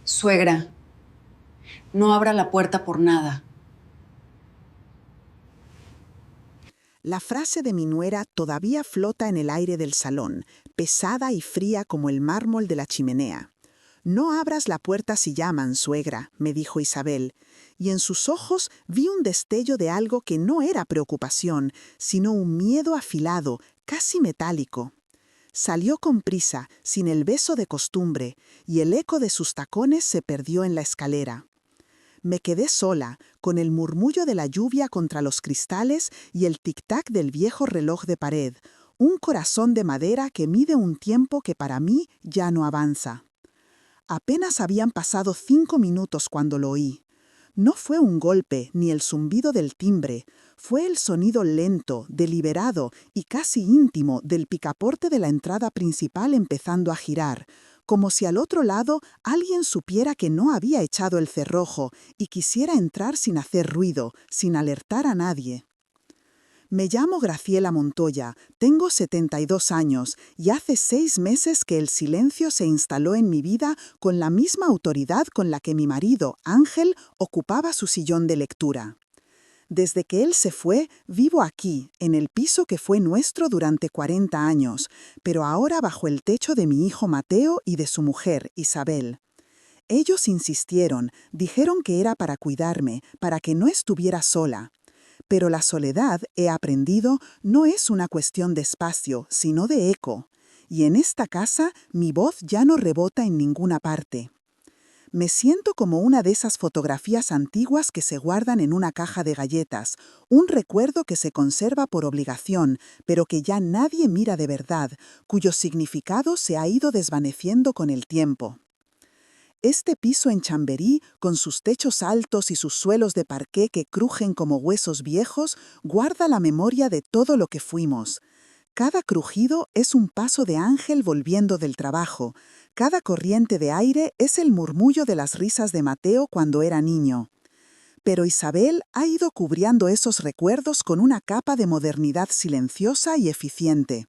Suegra, no abra la puerta por nada. La frase de mi nuera todavía flota en el aire del salón, pesada y fría como el mármol de la chimenea. «No abras la puerta si llaman, suegra», me dijo Isabel, y en sus ojos vi un destello de algo que no era preocupación, sino un miedo afilado, casi metálico. Salió con prisa, sin el beso de costumbre, y el eco de sus tacones se perdió en la escalera. Me quedé sola, con el murmullo de la lluvia contra los cristales y el tic-tac del viejo reloj de pared, un corazón de madera que mide un tiempo que para mí ya no avanza. Apenas habían pasado 5 minutos cuando lo oí. No fue un golpe ni el zumbido del timbre, fue el sonido lento, deliberado y casi íntimo del picaporte de la entrada principal empezando a girar, como si al otro lado alguien supiera que no había echado el cerrojo y quisiera entrar sin hacer ruido, sin alertar a nadie. Me llamo Graciela Montoya, tengo 72 años y hace 6 meses que el silencio se instaló en mi vida con la misma autoridad con la que mi marido, Ángel, ocupaba su sillón de lectura. Desde que él se fue, vivo aquí, en el piso que fue nuestro durante 40 años, pero ahora bajo el techo de mi hijo Mateo y de su mujer, Isabel. Ellos insistieron, dijeron que era para cuidarme, para que no estuviera sola. Pero la soledad, he aprendido, no es una cuestión de espacio, sino de eco. Y en esta casa mi voz ya no rebota en ninguna parte. Me siento como una de esas fotografías antiguas que se guardan en una caja de galletas, un recuerdo que se conserva por obligación, pero que ya nadie mira de verdad, cuyo significado se ha ido desvaneciendo con el tiempo. Este piso en Chamberí, con sus techos altos y sus suelos de parqué que crujen como huesos viejos, guarda la memoria de todo lo que fuimos. Cada crujido es un paso de Ángel volviendo del trabajo. Cada corriente de aire es el murmullo de las risas de Mateo cuando era niño. Pero Isabel ha ido cubriendo esos recuerdos con una capa de modernidad silenciosa y eficiente.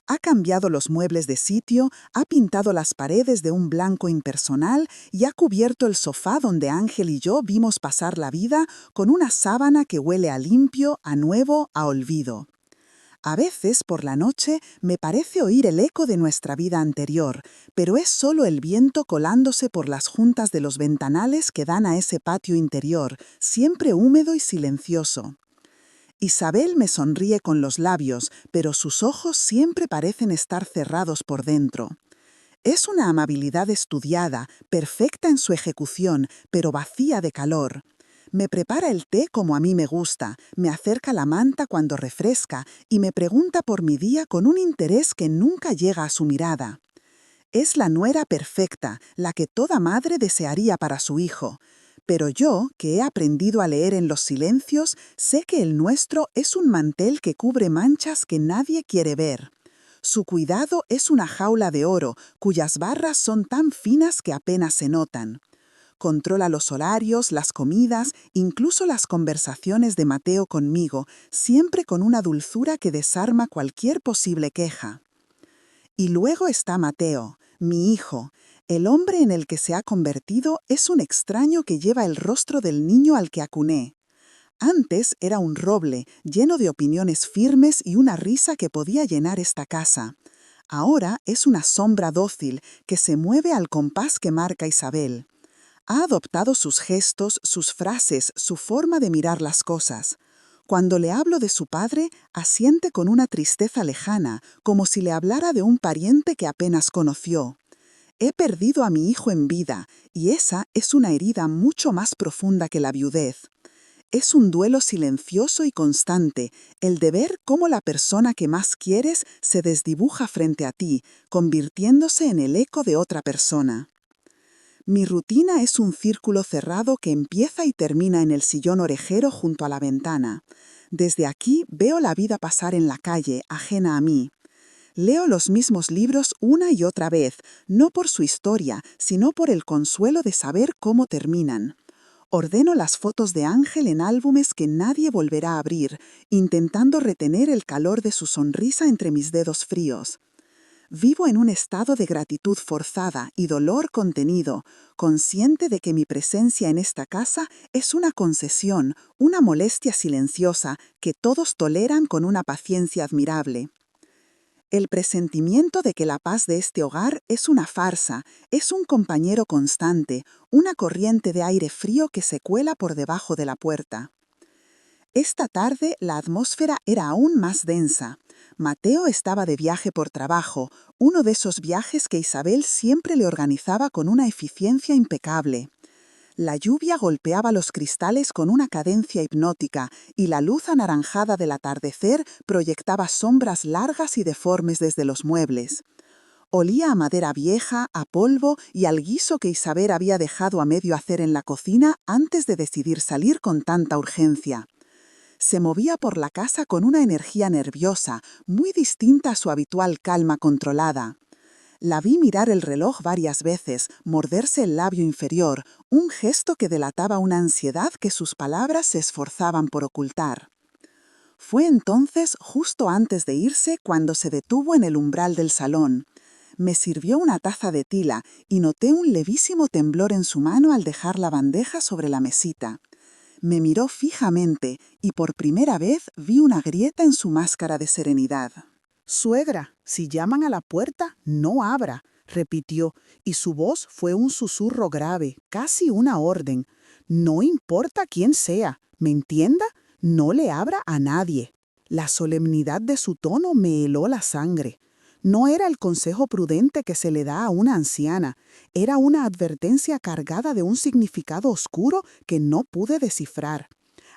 Ha cambiado los muebles de sitio, ha pintado las paredes de un blanco impersonal y ha cubierto el sofá donde Ángel y yo vimos pasar la vida con una sábana que huele a limpio, a nuevo, a olvido. A veces, por la noche, me parece oír el eco de nuestra vida anterior, pero es solo el viento colándose por las juntas de los ventanales que dan a ese patio interior, siempre húmedo y silencioso. Isabel me sonríe con los labios, pero sus ojos siempre parecen estar cerrados por dentro. Es una amabilidad estudiada, perfecta en su ejecución, pero vacía de calor. Me prepara el té como a mí me gusta, me acerca la manta cuando refresca y me pregunta por mi día con un interés que nunca llega a su mirada. Es la nuera perfecta, la que toda madre desearía para su hijo. Pero yo, que he aprendido a leer en los silencios, sé que el nuestro es un mantel que cubre manchas que nadie quiere ver. Su cuidado es una jaula de oro, cuyas barras son tan finas que apenas se notan. Controla los horarios, las comidas, incluso las conversaciones de Mateo conmigo, siempre con una dulzura que desarma cualquier posible queja. Y luego está Mateo, mi hijo. El hombre en el que se ha convertido es un extraño que lleva el rostro del niño al que acuné. Antes era un roble, lleno de opiniones firmes y una risa que podía llenar esta casa. Ahora es una sombra dócil que se mueve al compás que marca Isabel. Ha adoptado sus gestos, sus frases, su forma de mirar las cosas. Cuando le hablo de su padre, asiente con una tristeza lejana, como si le hablara de un pariente que apenas conoció. He perdido a mi hijo en vida, y esa es una herida mucho más profunda que la viudez. Es un duelo silencioso y constante, el de ver cómo la persona que más quieres se desdibuja frente a ti, convirtiéndose en el eco de otra persona. Mi rutina es un círculo cerrado que empieza y termina en el sillón orejero junto a la ventana. Desde aquí veo la vida pasar en la calle, ajena a mí. Leo los mismos libros una y otra vez, no por su historia, sino por el consuelo de saber cómo terminan. Ordeno las fotos de Ángel en álbumes que nadie volverá a abrir, intentando retener el calor de su sonrisa entre mis dedos fríos. Vivo en un estado de gratitud forzada y dolor contenido, consciente de que mi presencia en esta casa es una concesión, una molestia silenciosa que todos toleran con una paciencia admirable. El presentimiento de que la paz de este hogar es una farsa, es un compañero constante, una corriente de aire frío que se cuela por debajo de la puerta. Esta tarde la atmósfera era aún más densa. Mateo estaba de viaje por trabajo, uno de esos viajes que Isabel siempre le organizaba con una eficiencia impecable. La lluvia golpeaba los cristales con una cadencia hipnótica y la luz anaranjada del atardecer proyectaba sombras largas y deformes desde los muebles. Olía a madera vieja, a polvo y al guiso que Isabel había dejado a medio hacer en la cocina antes de decidir salir con tanta urgencia. Se movía por la casa con una energía nerviosa, muy distinta a su habitual calma controlada. La vi mirar el reloj varias veces, morderse el labio inferior, un gesto que delataba una ansiedad que sus palabras se esforzaban por ocultar. Fue entonces, justo antes de irse, cuando se detuvo en el umbral del salón. Me sirvió una taza de tila y noté un levísimo temblor en su mano al dejar la bandeja sobre la mesita. Me miró fijamente y por primera vez vi una grieta en su máscara de serenidad. «Suegra, si llaman a la puerta, no abra», repitió, y su voz fue un susurro grave, casi una orden. «No importa quién sea, ¿me entienda? No le abra a nadie». La solemnidad de su tono me heló la sangre. No era el consejo prudente que se le da a una anciana, era una advertencia cargada de un significado oscuro que no pude descifrar.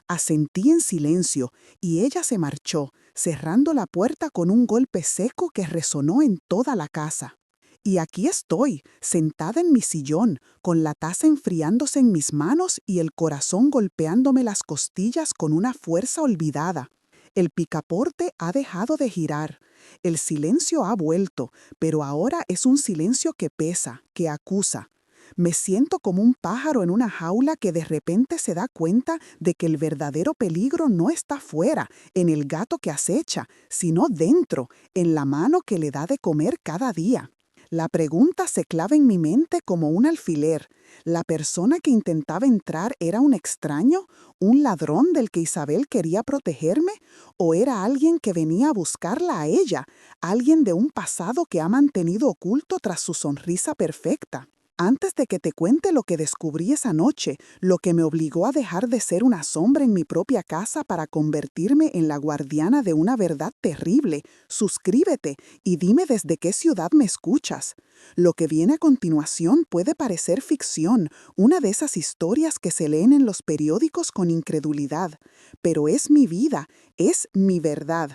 Asentí en silencio y ella se marchó, cerrando la puerta con un golpe seco que resonó en toda la casa. Y aquí estoy, sentada en mi sillón, con la taza enfriándose en mis manos y el corazón golpeándome las costillas con una fuerza olvidada. El picaporte ha dejado de girar. El silencio ha vuelto, pero ahora es un silencio que pesa, que acusa. Me siento como un pájaro en una jaula que de repente se da cuenta de que el verdadero peligro no está fuera, en el gato que acecha, sino dentro, en la mano que le da de comer cada día. La pregunta se clava en mi mente como un alfiler. ¿La persona que intentaba entrar era un extraño, un ladrón del que Isabel quería protegerme? ¿O era alguien que venía a buscarla a ella, alguien de un pasado que ha mantenido oculto tras su sonrisa perfecta? Antes de que te cuente lo que descubrí esa noche, lo que me obligó a dejar de ser una sombra en mi propia casa para convertirme en la guardiana de una verdad terrible, suscríbete y dime desde qué ciudad me escuchas. Lo que viene a continuación puede parecer ficción, una de esas historias que se leen en los periódicos con incredulidad, pero es mi vida, es mi verdad.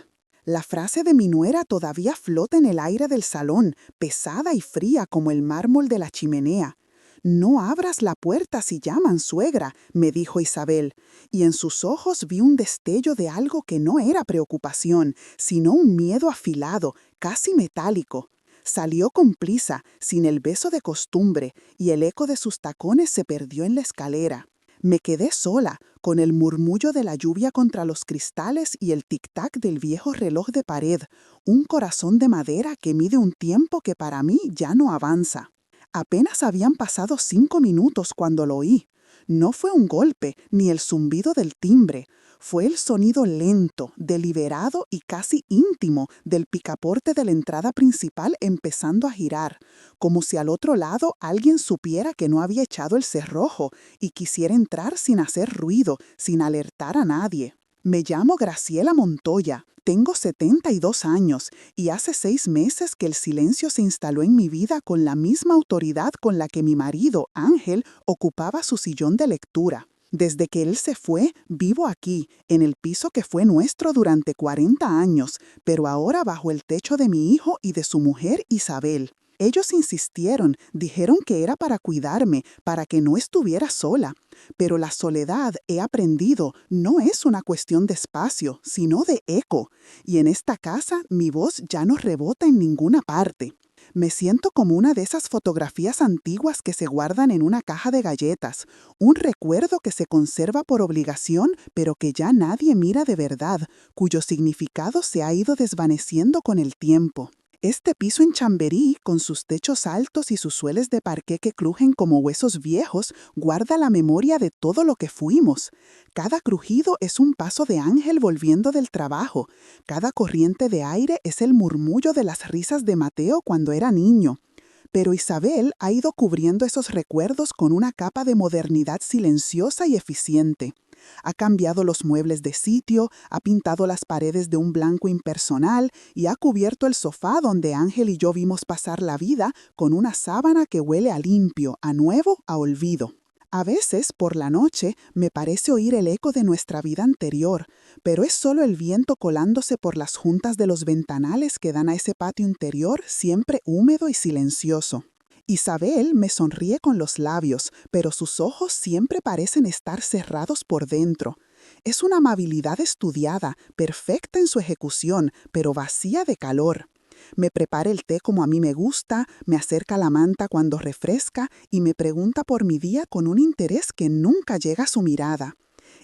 La frase de mi nuera todavía flota en el aire del salón, pesada y fría como el mármol de la chimenea. «No abras la puerta si llaman, suegra», me dijo Isabel, y en sus ojos vi un destello de algo que no era preocupación, sino un miedo afilado, casi metálico. Salió con prisa, sin el beso de costumbre, y el eco de sus tacones se perdió en la escalera. Me quedé sola, con el murmullo de la lluvia contra los cristales y el tic-tac del viejo reloj de pared, un corazón de madera que mide un tiempo que para mí ya no avanza. Apenas habían pasado 5 minutos cuando lo oí. No fue un golpe, ni el zumbido del timbre. Fue el sonido lento, deliberado y casi íntimo del picaporte de la entrada principal empezando a girar, como si al otro lado alguien supiera que no había echado el cerrojo y quisiera entrar sin hacer ruido, sin alertar a nadie. Me llamo Graciela Montoya, tengo 72 años y hace 6 meses que el silencio se instaló en mi vida con la misma autoridad con la que mi marido, Ángel, ocupaba su sillón de lectura. Desde que él se fue, vivo aquí, en el piso que fue nuestro durante 40 años, pero ahora bajo el techo de mi hijo y de su mujer Isabel. Ellos insistieron, dijeron que era para cuidarme, para que no estuviera sola. Pero la soledad, he aprendido, no es una cuestión de espacio, sino de eco. Y en esta casa mi voz ya no rebota en ninguna parte. Me siento como una de esas fotografías antiguas que se guardan en una caja de galletas, un recuerdo que se conserva por obligación, pero que ya nadie mira de verdad, cuyo significado se ha ido desvaneciendo con el tiempo. Este piso en Chamberí, con sus techos altos y sus sueles de parqué que crujen como huesos viejos, guarda la memoria de todo lo que fuimos. Cada crujido es un paso de ángel volviendo del trabajo. Cada corriente de aire es el murmullo de las risas de Mateo cuando era niño. Pero Isabel ha ido cubriendo esos recuerdos con una capa de modernidad silenciosa y eficiente. Ha cambiado los muebles de sitio, ha pintado las paredes de un blanco impersonal y ha cubierto el sofá donde Ángel y yo vimos pasar la vida con una sábana que huele a limpio, a nuevo, a olvido. A veces, por la noche, me parece oír el eco de nuestra vida anterior, pero es solo el viento colándose por las juntas de los ventanales que dan a ese patio interior siempre húmedo y silencioso. Isabel me sonríe con los labios, pero sus ojos siempre parecen estar cerrados por dentro. Es una amabilidad estudiada, perfecta en su ejecución, pero vacía de calor. Me prepara el té como a mí me gusta, me acerca la manta cuando refresca y me pregunta por mi día con un interés que nunca llega a su mirada.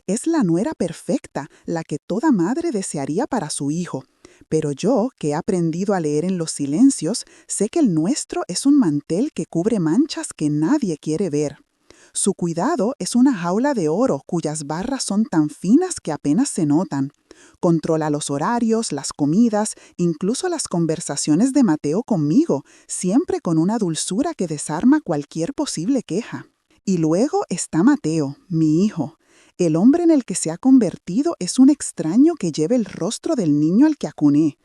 Es la nuera perfecta, la que toda madre desearía para su hijo. Pero yo, que he aprendido a leer en los silencios, sé que el nuestro es un mantel que cubre manchas que nadie quiere ver. Su cuidado es una jaula de oro cuyas barras son tan finas que apenas se notan. Controla los horarios, las comidas, incluso las conversaciones de Mateo conmigo, siempre con una dulzura que desarma cualquier posible queja. Y luego está Mateo, mi hijo. El hombre en el que se ha convertido es un extraño que lleva el rostro del niño al que acuné.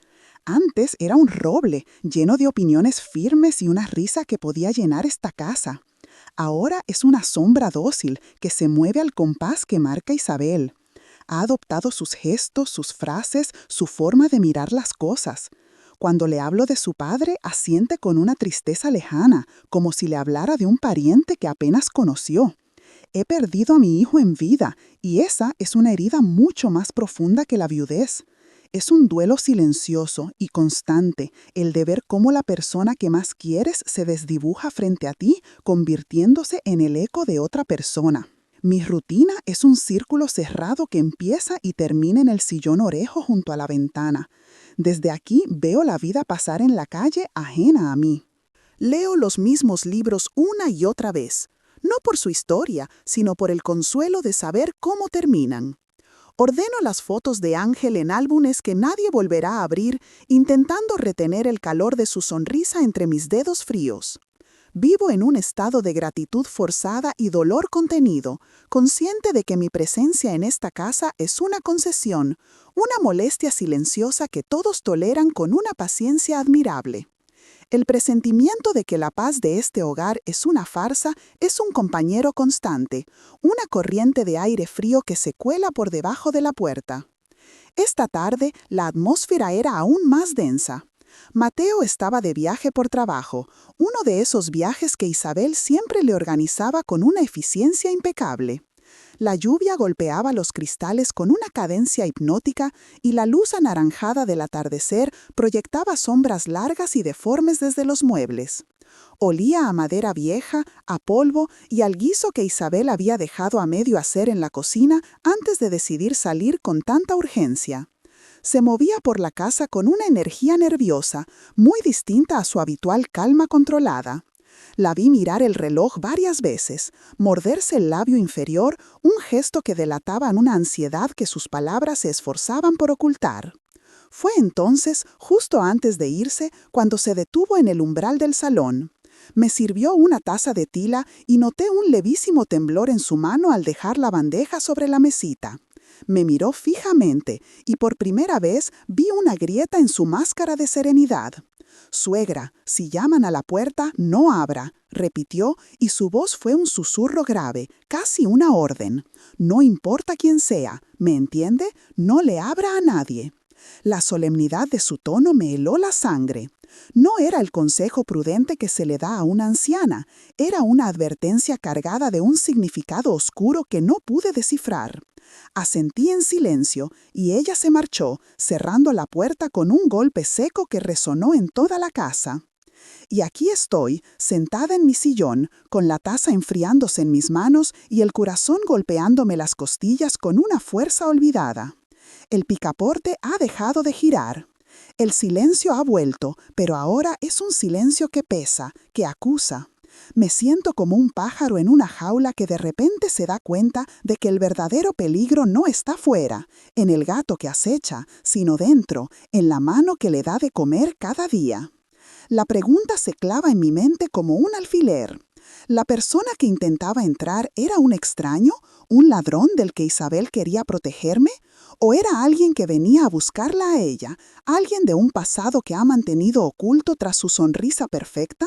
Antes era un roble, lleno de opiniones firmes y una risa que podía llenar esta casa. Ahora es una sombra dócil que se mueve al compás que marca Isabel. Ha adoptado sus gestos, sus frases, su forma de mirar las cosas. Cuando le hablo de su padre, asiente con una tristeza lejana, como si le hablara de un pariente que apenas conoció. He perdido a mi hijo en vida, y esa es una herida mucho más profunda que la viudez. Es un duelo silencioso y constante, el de ver cómo la persona que más quieres se desdibuja frente a ti, convirtiéndose en el eco de otra persona. Mi rutina es un círculo cerrado que empieza y termina en el sillón orejo junto a la ventana. Desde aquí veo la vida pasar en la calle ajena a mí. Leo los mismos libros una y otra vez, no por su historia, sino por el consuelo de saber cómo terminan. Ordeno las fotos de Ángel en álbumes que nadie volverá a abrir, intentando retener el calor de su sonrisa entre mis dedos fríos. Vivo en un estado de gratitud forzada y dolor contenido, consciente de que mi presencia en esta casa es una concesión, una molestia silenciosa que todos toleran con una paciencia admirable. El presentimiento de que la paz de este hogar es una farsa es un compañero constante, una corriente de aire frío que se cuela por debajo de la puerta. Esta tarde, la atmósfera era aún más densa. Mateo estaba de viaje por trabajo, uno de esos viajes que Isabel siempre le organizaba con una eficiencia impecable. La lluvia golpeaba los cristales con una cadencia hipnótica y la luz anaranjada del atardecer proyectaba sombras largas y deformes desde los muebles. Olía a madera vieja, a polvo y al guiso que Isabel había dejado a medio hacer en la cocina antes de decidir salir con tanta urgencia. Se movía por la casa con una energía nerviosa, muy distinta a su habitual calma controlada. La vi mirar el reloj varias veces, morderse el labio inferior, un gesto que delataba una ansiedad que sus palabras se esforzaban por ocultar. Fue entonces, justo antes de irse, cuando se detuvo en el umbral del salón. Me sirvió una taza de tila y noté un levísimo temblor en su mano al dejar la bandeja sobre la mesita. Me miró fijamente y por primera vez vi una grieta en su máscara de serenidad. «Suegra, si llaman a la puerta, no abra», repitió, y su voz fue un susurro grave, casi una orden. «No importa quién sea, ¿me entiende? No le abra a nadie». La solemnidad de su tono me heló la sangre. No era el consejo prudente que se le da a una anciana, era una advertencia cargada de un significado oscuro que no pude descifrar. Asentí en silencio y ella se marchó, cerrando la puerta con un golpe seco que resonó en toda la casa. Y aquí estoy, sentada en mi sillón, con la taza enfriándose en mis manos y el corazón golpeándome las costillas con una fuerza olvidada. El picaporte ha dejado de girar. El silencio ha vuelto, pero ahora es un silencio que pesa, que acusa. Me siento como un pájaro en una jaula que de repente se da cuenta de que el verdadero peligro no está fuera, en el gato que acecha, sino dentro, en la mano que le da de comer cada día. La pregunta se clava en mi mente como un alfiler. ¿La persona que intentaba entrar era un extraño, un ladrón del que Isabel quería protegerme? ¿O era alguien que venía a buscarla a ella, alguien de un pasado que ha mantenido oculto tras su sonrisa perfecta?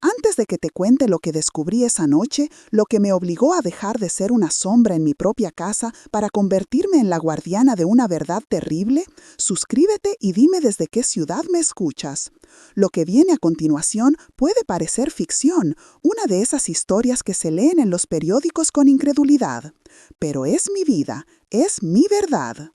Antes de que te cuente lo que descubrí esa noche, lo que me obligó a dejar de ser una sombra en mi propia casa para convertirme en la guardiana de una verdad terrible, suscríbete y dime desde qué ciudad me escuchas. Lo que viene a continuación puede parecer ficción, una de esas historias que se leen en los periódicos con incredulidad. Pero es mi vida, es mi verdad.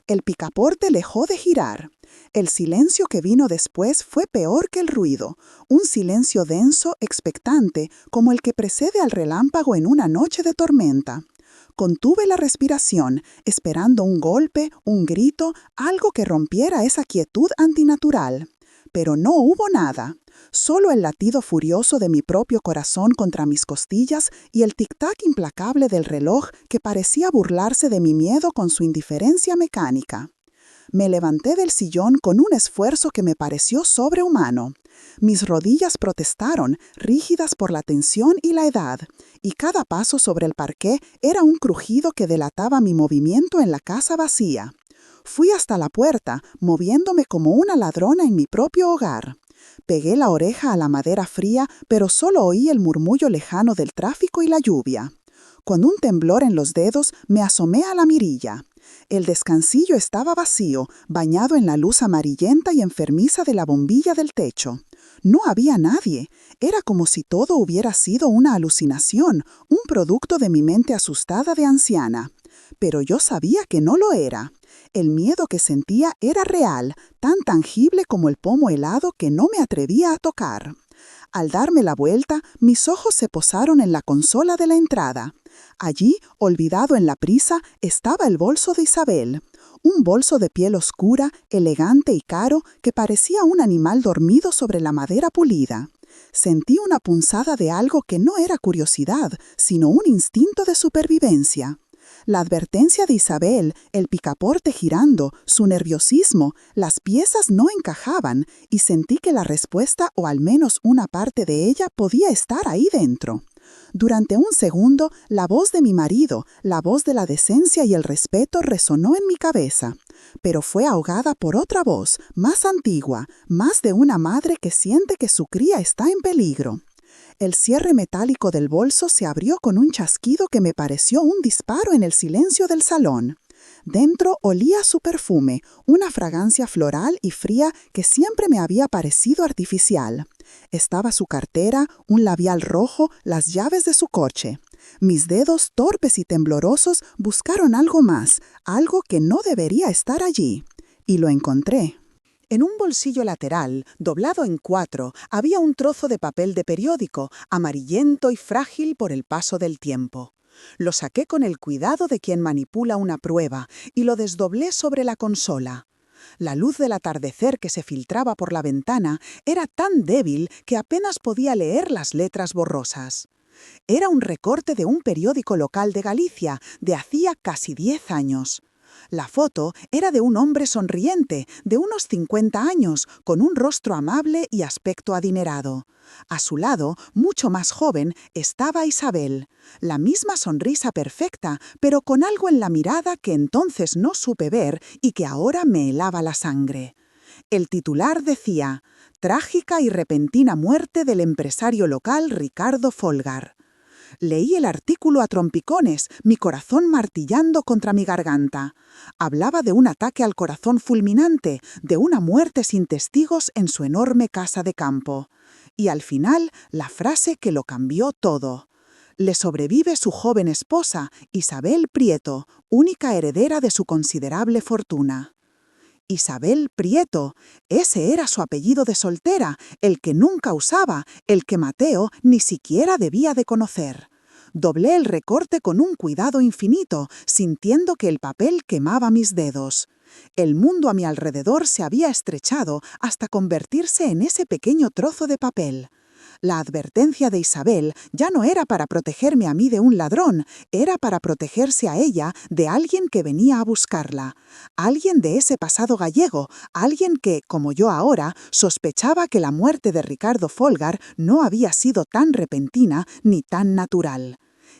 El picaporte dejó de girar. El silencio que vino después fue peor que el ruido, un silencio denso, expectante, como el que precede al relámpago en una noche de tormenta. Contuve la respiración, esperando un golpe, un grito, algo que rompiera esa quietud antinatural. Pero no hubo nada. Solo el latido furioso de mi propio corazón contra mis costillas y el tic-tac implacable del reloj que parecía burlarse de mi miedo con su indiferencia mecánica. Me levanté del sillón con un esfuerzo que me pareció sobrehumano. Mis rodillas protestaron, rígidas por la tensión y la edad, y cada paso sobre el parqué era un crujido que delataba mi movimiento en la casa vacía. Fui hasta la puerta, moviéndome como una ladrona en mi propio hogar. Pegué la oreja a la madera fría, pero solo oí el murmullo lejano del tráfico y la lluvia. Con un temblor en los dedos, me asomé a la mirilla. El descansillo estaba vacío, bañado en la luz amarillenta y enfermiza de la bombilla del techo. No había nadie. Era como si todo hubiera sido una alucinación, un producto de mi mente asustada de anciana. Pero yo sabía que no lo era. El miedo que sentía era real, tan tangible como el pomo helado que no me atrevía a tocar. Al darme la vuelta, mis ojos se posaron en la consola de la entrada. Allí, olvidado en la prisa, estaba el bolso de Isabel. Un bolso de piel oscura, elegante y caro, que parecía un animal dormido sobre la madera pulida. Sentí una punzada de algo que no era curiosidad, sino un instinto de supervivencia. La advertencia de Isabel, el picaporte girando, su nerviosismo, las piezas no encajaban y sentí que la respuesta, o al menos una parte de ella, podía estar ahí dentro. Durante un segundo, la voz de mi marido, la voz de la decencia y el respeto resonó en mi cabeza, pero fue ahogada por otra voz, más antigua, más de una madre que siente que su cría está en peligro. El cierre metálico del bolso se abrió con un chasquido que me pareció un disparo en el silencio del salón. Dentro olía su perfume, una fragancia floral y fría que siempre me había parecido artificial. Estaba su cartera, un labial rojo, las llaves de su coche. Mis dedos torpes y temblorosos buscaron algo más, algo que no debería estar allí. Y lo encontré. En un bolsillo lateral, doblado en 4, había un trozo de papel de periódico, amarillento y frágil por el paso del tiempo. Lo saqué con el cuidado de quien manipula una prueba y lo desdoblé sobre la consola. La luz del atardecer que se filtraba por la ventana era tan débil que apenas podía leer las letras borrosas. Era un recorte de un periódico local de Galicia, de hacía casi 10 años. La foto era de un hombre sonriente, de unos 50 años, con un rostro amable y aspecto adinerado. A su lado, mucho más joven, estaba Isabel. La misma sonrisa perfecta, pero con algo en la mirada que entonces no supe ver y que ahora me helaba la sangre. El titular decía: «Trágica y repentina muerte del empresario local Ricardo Folgar». Leí el artículo a trompicones, mi corazón martillando contra mi garganta. Hablaba de un ataque al corazón fulminante, de una muerte sin testigos en su enorme casa de campo. Y al final, la frase que lo cambió todo. Le sobrevive su joven esposa, Isabel Prieto, única heredera de su considerable fortuna. Isabel Prieto, ese era su apellido de soltera, el que nunca usaba, el que Mateo ni siquiera debía de conocer. Doblé el recorte con un cuidado infinito, sintiendo que el papel quemaba mis dedos. El mundo a mi alrededor se había estrechado hasta convertirse en ese pequeño trozo de papel. La advertencia de Isabel ya no era para protegerme a mí de un ladrón, era para protegerse a ella de alguien que venía a buscarla. Alguien de ese pasado gallego, alguien que, como yo ahora, sospechaba que la muerte de Ricardo Folgar no había sido tan repentina ni tan natural.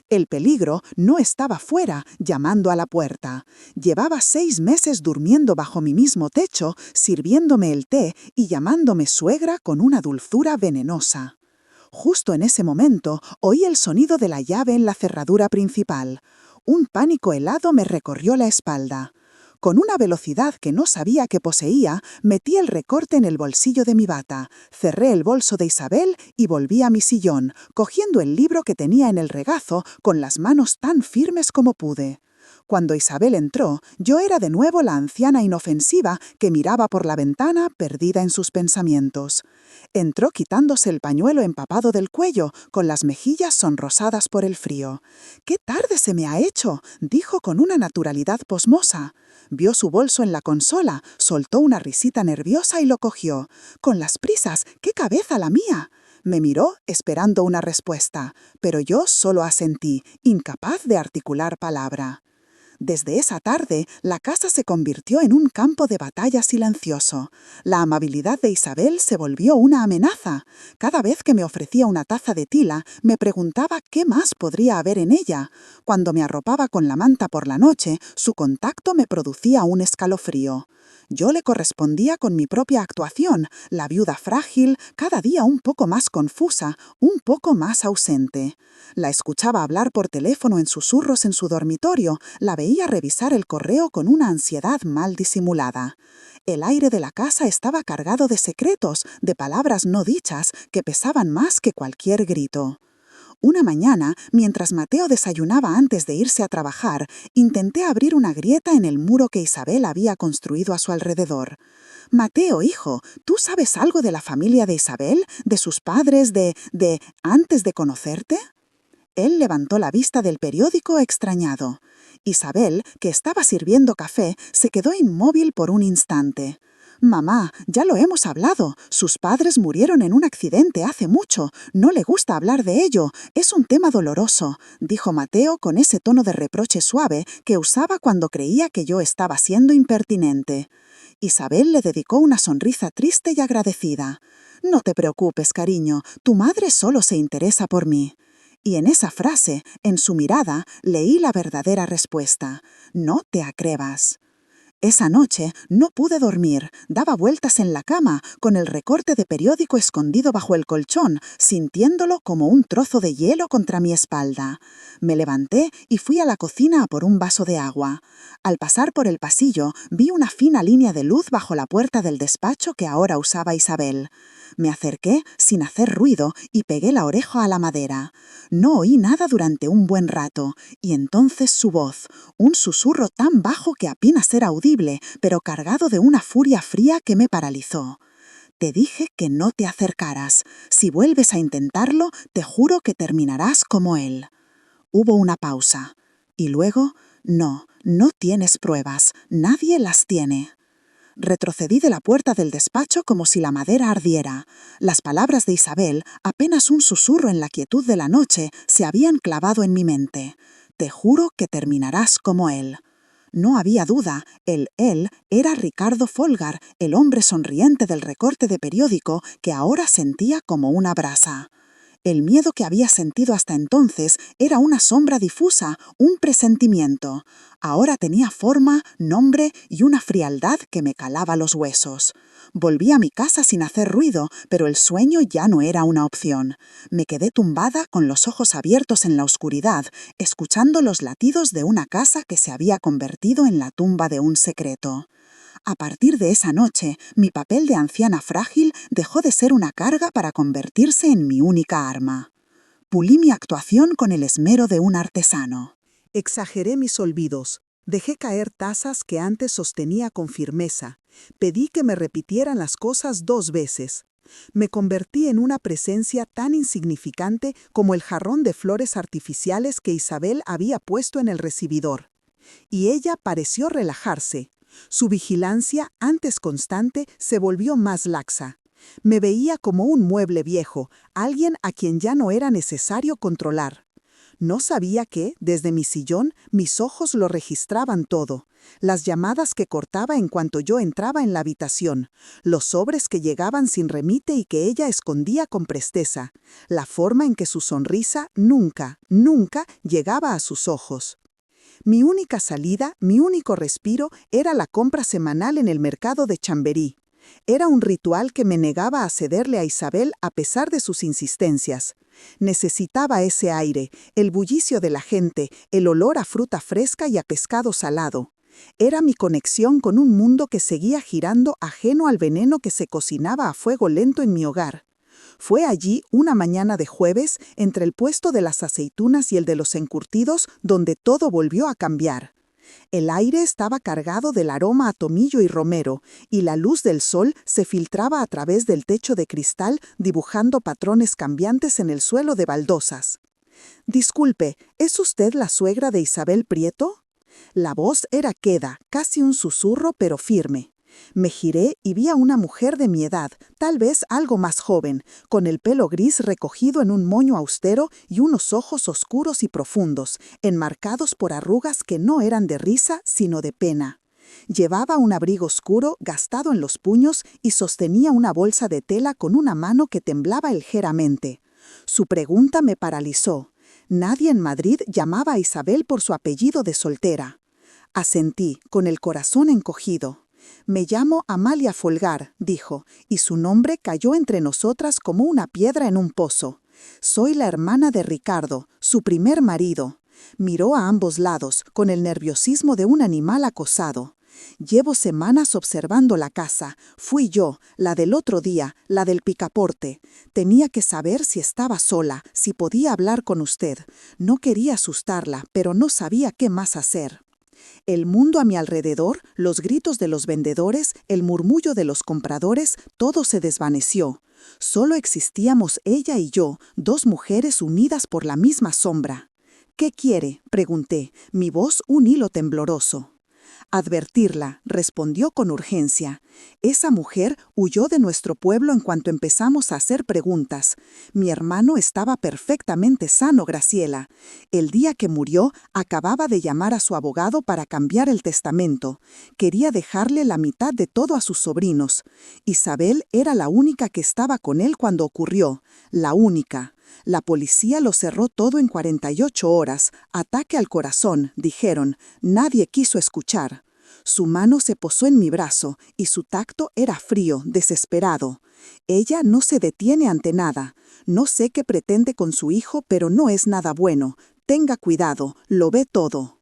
El peligro no estaba fuera, llamando a la puerta. Llevaba 6 meses durmiendo bajo mi mismo techo, sirviéndome el té y llamándome suegra con una dulzura venenosa. Justo en ese momento oí el sonido de la llave en la cerradura principal. Un pánico helado me recorrió la espalda. Con una velocidad que no sabía que poseía, metí el recorte en el bolsillo de mi bata, cerré el bolso de Isabel y volví a mi sillón, cogiendo el libro que tenía en el regazo con las manos tan firmes como pude. Cuando Isabel entró, yo era de nuevo la anciana inofensiva que miraba por la ventana perdida en sus pensamientos. Entró quitándose el pañuelo empapado del cuello, con las mejillas sonrosadas por el frío. «¡Qué tarde se me ha hecho!», dijo con una naturalidad posmosa. Vio su bolso en la consola, soltó una risita nerviosa y lo cogió. «Con las prisas, ¡qué cabeza la mía!». Me miró esperando una respuesta, pero yo solo asentí, incapaz de articular palabra. Desde esa tarde, la casa se convirtió en un campo de batalla silencioso. La amabilidad de Isabel se volvió una amenaza. Cada vez que me ofrecía una taza de tila, me preguntaba qué más podría haber en ella. Cuando me arropaba con la manta por la noche, su contacto me producía un escalofrío. Yo le correspondía con mi propia actuación, la viuda frágil, cada día un poco más confusa, un poco más ausente. La escuchaba hablar por teléfono en susurros en su dormitorio, la veía revisar el correo con una ansiedad mal disimulada. El aire de la casa estaba cargado de secretos, de palabras no dichas, que pesaban más que cualquier grito. Una mañana, mientras Mateo desayunaba antes de irse a trabajar, intenté abrir una grieta en el muro que Isabel había construido a su alrededor. «Mateo, hijo, ¿tú sabes algo de la familia de Isabel, de sus padres, antes de conocerte?». Él levantó la vista del periódico extrañado. Isabel, que estaba sirviendo café, se quedó inmóvil por un instante. «Mamá, ya lo hemos hablado. Sus padres murieron en un accidente hace mucho. No le gusta hablar de ello. Es un tema doloroso», dijo Mateo con ese tono de reproche suave que usaba cuando creía que yo estaba siendo impertinente. Isabel le dedicó una sonrisa triste y agradecida. «No te preocupes, cariño. Tu madre solo se interesa por mí». Y en esa frase, en su mirada, leí la verdadera respuesta. «No te atrevas». Esa noche no pude dormir, daba vueltas en la cama, con el recorte de periódico escondido bajo el colchón, sintiéndolo como un trozo de hielo contra mi espalda. Me levanté y fui a la cocina a por un vaso de agua. Al pasar por el pasillo, vi una fina línea de luz bajo la puerta del despacho que ahora usaba Isabel. Me acerqué sin hacer ruido y pegué la oreja a la madera. No oí nada durante un buen rato, y entonces su voz, un susurro tan bajo que apenas era audible, pero cargado de una furia fría que me paralizó. «Te dije que no te acercaras. Si vuelves a intentarlo, te juro que terminarás como él». Hubo una pausa. Y luego, «No, no tienes pruebas. Nadie las tiene». Retrocedí de la puerta del despacho como si la madera ardiera. Las palabras de Isabel, apenas un susurro en la quietud de la noche, se habían clavado en mi mente. «Te juro que terminarás como él». No había duda, el él era Ricardo Folgar, el hombre sonriente del recorte de periódico que ahora sentía como una brasa. El miedo que había sentido hasta entonces era una sombra difusa, un presentimiento. Ahora tenía forma, nombre y una frialdad que me calaba los huesos. Volví a mi casa sin hacer ruido, pero el sueño ya no era una opción. Me quedé tumbada con los ojos abiertos en la oscuridad, escuchando los latidos de una casa que se había convertido en la tumba de un secreto. A partir de esa noche, mi papel de anciana frágil dejó de ser una carga para convertirse en mi única arma. Pulí mi actuación con el esmero de un artesano. Exageré mis olvidos. Dejé caer tazas que antes sostenía con firmeza. Pedí que me repitieran las cosas 2 veces. Me convertí en una presencia tan insignificante como el jarrón de flores artificiales que Isabel había puesto en el recibidor. Y ella pareció relajarse. Su vigilancia, antes constante, se volvió más laxa. Me veía como un mueble viejo, alguien a quien ya no era necesario controlar. No sabía que, desde mi sillón, mis ojos lo registraban todo. Las llamadas que cortaba en cuanto yo entraba en la habitación, los sobres que llegaban sin remite y que ella escondía con presteza, la forma en que su sonrisa nunca, nunca llegaba a sus ojos. Mi única salida, mi único respiro, era la compra semanal en el mercado de Chamberí. Era un ritual que me negaba a cederle a Isabel a pesar de sus insistencias. Necesitaba ese aire, el bullicio de la gente, el olor a fruta fresca y a pescado salado. Era mi conexión con un mundo que seguía girando ajeno al veneno que se cocinaba a fuego lento en mi hogar. Fue allí, una mañana de jueves, entre el puesto de las aceitunas y el de los encurtidos, donde todo volvió a cambiar. El aire estaba cargado del aroma a tomillo y romero, y la luz del sol se filtraba a través del techo de cristal, dibujando patrones cambiantes en el suelo de baldosas. «Disculpe, ¿es usted la suegra de Isabel Prieto?» La voz era queda, casi un susurro, pero firme. Me giré y vi a una mujer de mi edad, tal vez algo más joven, con el pelo gris recogido en un moño austero y unos ojos oscuros y profundos, enmarcados por arrugas que no eran de risa, sino de pena. Llevaba un abrigo oscuro, gastado en los puños, y sostenía una bolsa de tela con una mano que temblaba ligeramente. Su pregunta me paralizó. Nadie en Madrid llamaba a Isabel por su apellido de soltera. Asentí, con el corazón encogido. «Me llamo Amalia Folgar», dijo, y su nombre cayó entre nosotras como una piedra en un pozo. «Soy la hermana de Ricardo, su primer marido». Miró a ambos lados, con el nerviosismo de un animal acosado. «Llevo semanas observando la casa. Fui yo, la del otro día, la del picaporte. Tenía que saber si estaba sola, si podía hablar con usted. No quería asustarla, pero no sabía qué más hacer». El mundo a mi alrededor, los gritos de los vendedores, el murmullo de los compradores, todo se desvaneció. Solo existíamos ella y yo, dos mujeres unidas por la misma sombra. «¿Qué quiere?», pregunté, mi voz un hilo tembloroso. «Advertirla», respondió con urgencia. «Esa mujer huyó de nuestro pueblo en cuanto empezamos a hacer preguntas. Mi hermano estaba perfectamente sano, Graciela. El día que murió, acababa de llamar a su abogado para cambiar el testamento. Quería dejarle la mitad de todo a sus sobrinos. Isabel era la única que estaba con él cuando ocurrió, la única. La policía lo cerró todo en 48 horas. Ataque al corazón, dijeron. Nadie quiso escuchar. Su mano se posó en mi brazo y su tacto era frío, desesperado. Ella no se detiene ante nada. No sé qué pretende con su hijo, pero no es nada bueno. Tenga cuidado, lo ve todo».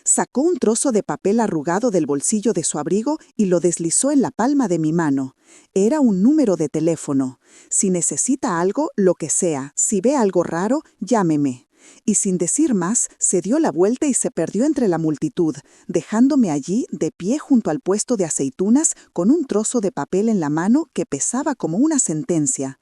Sacó un trozo de papel arrugado del bolsillo de su abrigo y lo deslizó en la palma de mi mano. Era un número de teléfono. «Si necesita algo, lo que sea, si ve algo raro, llámeme». Y sin decir más, se dio la vuelta y se perdió entre la multitud, dejándome allí, de pie junto al puesto de aceitunas, con un trozo de papel en la mano que pesaba como una sentencia.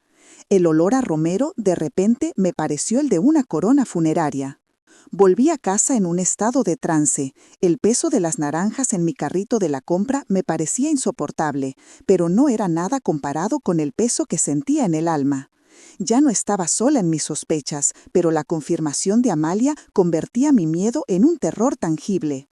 El olor a romero, de repente, me pareció el de una corona funeraria. Volví a casa en un estado de trance. El peso de las naranjas en mi carrito de la compra me parecía insoportable, pero no era nada comparado con el peso que sentía en el alma. Ya no estaba sola en mis sospechas, pero la confirmación de Amalia convertía mi miedo en un terror tangible.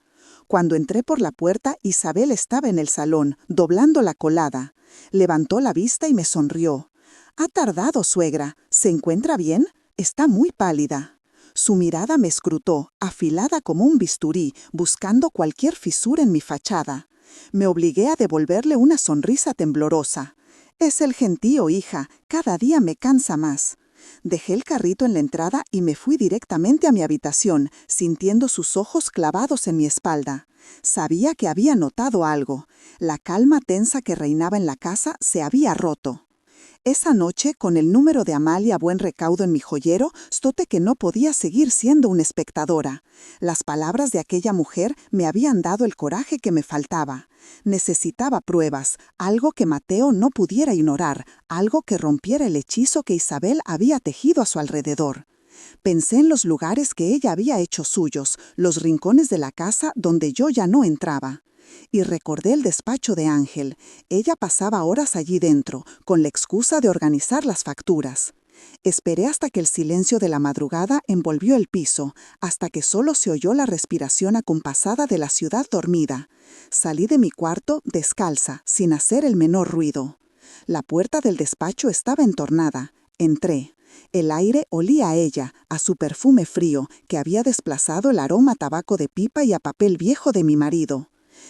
Cuando entré por la puerta, Isabel estaba en el salón, doblando la colada. Levantó la vista y me sonrió. «Ha tardado, suegra. ¿Se encuentra bien? Está muy pálida». Su mirada me escrutó, afilada como un bisturí, buscando cualquier fisura en mi fachada. Me obligué a devolverle una sonrisa temblorosa. «Es el gentío, hija. Cada día me cansa más». Dejé el carrito en la entrada y me fui directamente a mi habitación, sintiendo sus ojos clavados en mi espalda. Sabía que había notado algo. La calma tensa que reinaba en la casa se había roto. Esa noche, con el número de Amalia a buen recaudo en mi joyero, stoté que no podía seguir siendo una espectadora. Las palabras de aquella mujer me habían dado el coraje que me faltaba. Necesitaba pruebas, algo que Mateo no pudiera ignorar, algo que rompiera el hechizo que Isabel había tejido a su alrededor. Pensé en los lugares que ella había hecho suyos, los rincones de la casa donde yo ya no entraba. Y recordé el despacho de Ángel. Ella pasaba horas allí dentro, con la excusa de organizar las facturas. Esperé hasta que el silencio de la madrugada envolvió el piso, hasta que solo se oyó la respiración acompasada de la ciudad dormida. Salí de mi cuarto descalza, sin hacer el menor ruido. La puerta del despacho estaba entornada. Entré. El aire olía a ella, a su perfume frío, que había desplazado el aroma a tabaco de pipa y a papel viejo de mi marido.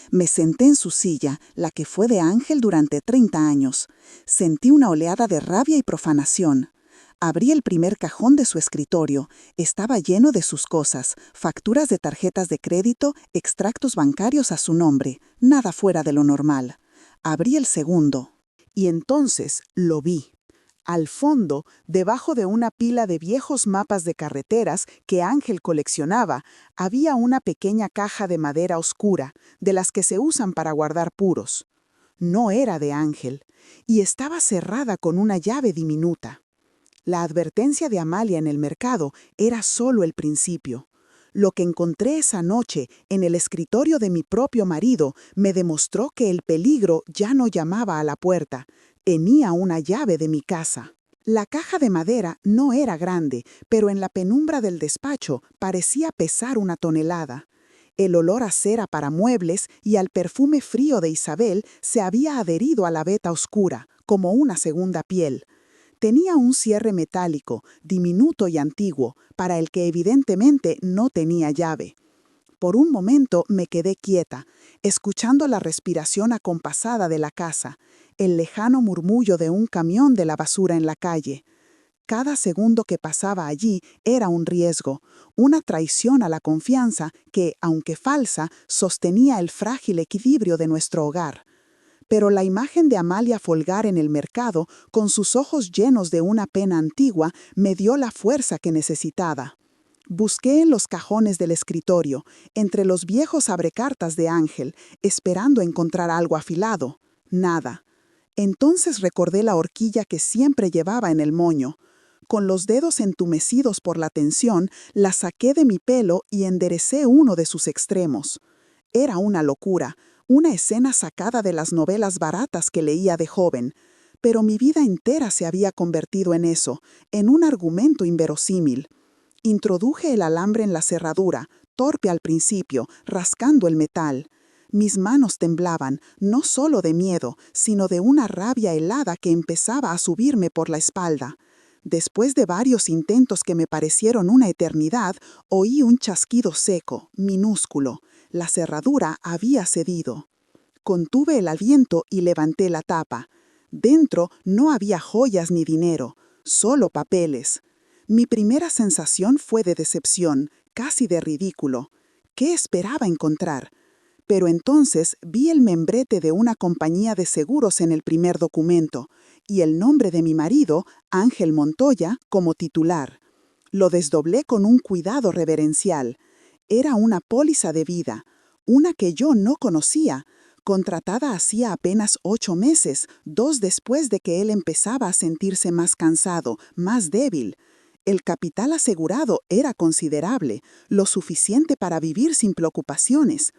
Me senté en su silla, la que fue de Ángel durante 30 años. Sentí una oleada de rabia y profanación. Abrí el primer cajón de su escritorio. Estaba lleno de sus cosas, facturas de tarjetas de crédito, extractos bancarios a su nombre, nada fuera de lo normal. Abrí el segundo. Y entonces lo vi. Al fondo, debajo de una pila de viejos mapas de carreteras que Ángel coleccionaba, había una pequeña caja de madera oscura, de las que se usan para guardar puros. No era de Ángel, y estaba cerrada con una llave diminuta. La advertencia de Amalia en el mercado era solo el principio. Lo que encontré esa noche en el escritorio de mi propio marido me demostró que el peligro ya no llamaba a la puerta. Tenía una llave de mi casa. La caja de madera no era grande, pero en la penumbra del despacho parecía pesar 1 tonelada. El olor a cera para muebles y al perfume frío de Isabel se había adherido a la veta oscura, como una segunda piel. Tenía un cierre metálico, diminuto y antiguo, para el que evidentemente no tenía llave. Por un momento me quedé quieta, escuchando la respiración acompasada de la casa, el lejano murmullo de un camión de la basura en la calle. Cada segundo que pasaba allí era un riesgo, una traición a la confianza que, aunque falsa, sostenía el frágil equilibrio de nuestro hogar. Pero la imagen de Amalia Folgar en el mercado, con sus ojos llenos de una pena antigua, me dio la fuerza que necesitaba. Busqué en los cajones del escritorio, entre los viejos abrecartas de Ángel, esperando encontrar algo afilado. Nada. Entonces recordé la horquilla que siempre llevaba en el moño. Con los dedos entumecidos por la tensión, la saqué de mi pelo y enderecé uno de sus extremos. Era una locura, una escena sacada de las novelas baratas que leía de joven, pero mi vida entera se había convertido en eso, en un argumento inverosímil. Introduje el alambre en la cerradura, torpe al principio, rascando el metal. Mis manos temblaban, no solo de miedo, sino de una rabia helada que empezaba a subirme por la espalda. Después de varios intentos que me parecieron una eternidad, oí un chasquido seco, minúsculo. La cerradura había cedido. Contuve el aliento y levanté la tapa. Dentro no había joyas ni dinero, solo papeles. Mi primera sensación fue de decepción, casi de ridículo. ¿Qué esperaba encontrar? Pero entonces vi el membrete de una compañía de seguros en el primer documento y el nombre de mi marido, Ángel Montoya, como titular. Lo desdoblé con un cuidado reverencial. Era una póliza de vida, una que yo no conocía, contratada hacía apenas 8 meses, 2 después de que él empezaba a sentirse más cansado, más débil. El capital asegurado era considerable, lo suficiente para vivir sin preocupaciones.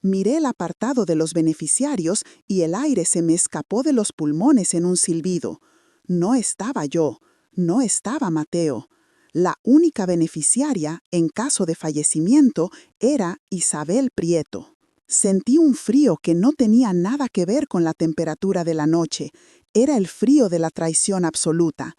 Miré el apartado de los beneficiarios y el aire se me escapó de los pulmones en un silbido. No estaba yo, no estaba Mateo. La única beneficiaria, en caso de fallecimiento, era Isabel Prieto. Sentí un frío que no tenía nada que ver con la temperatura de la noche. Era el frío de la traición absoluta.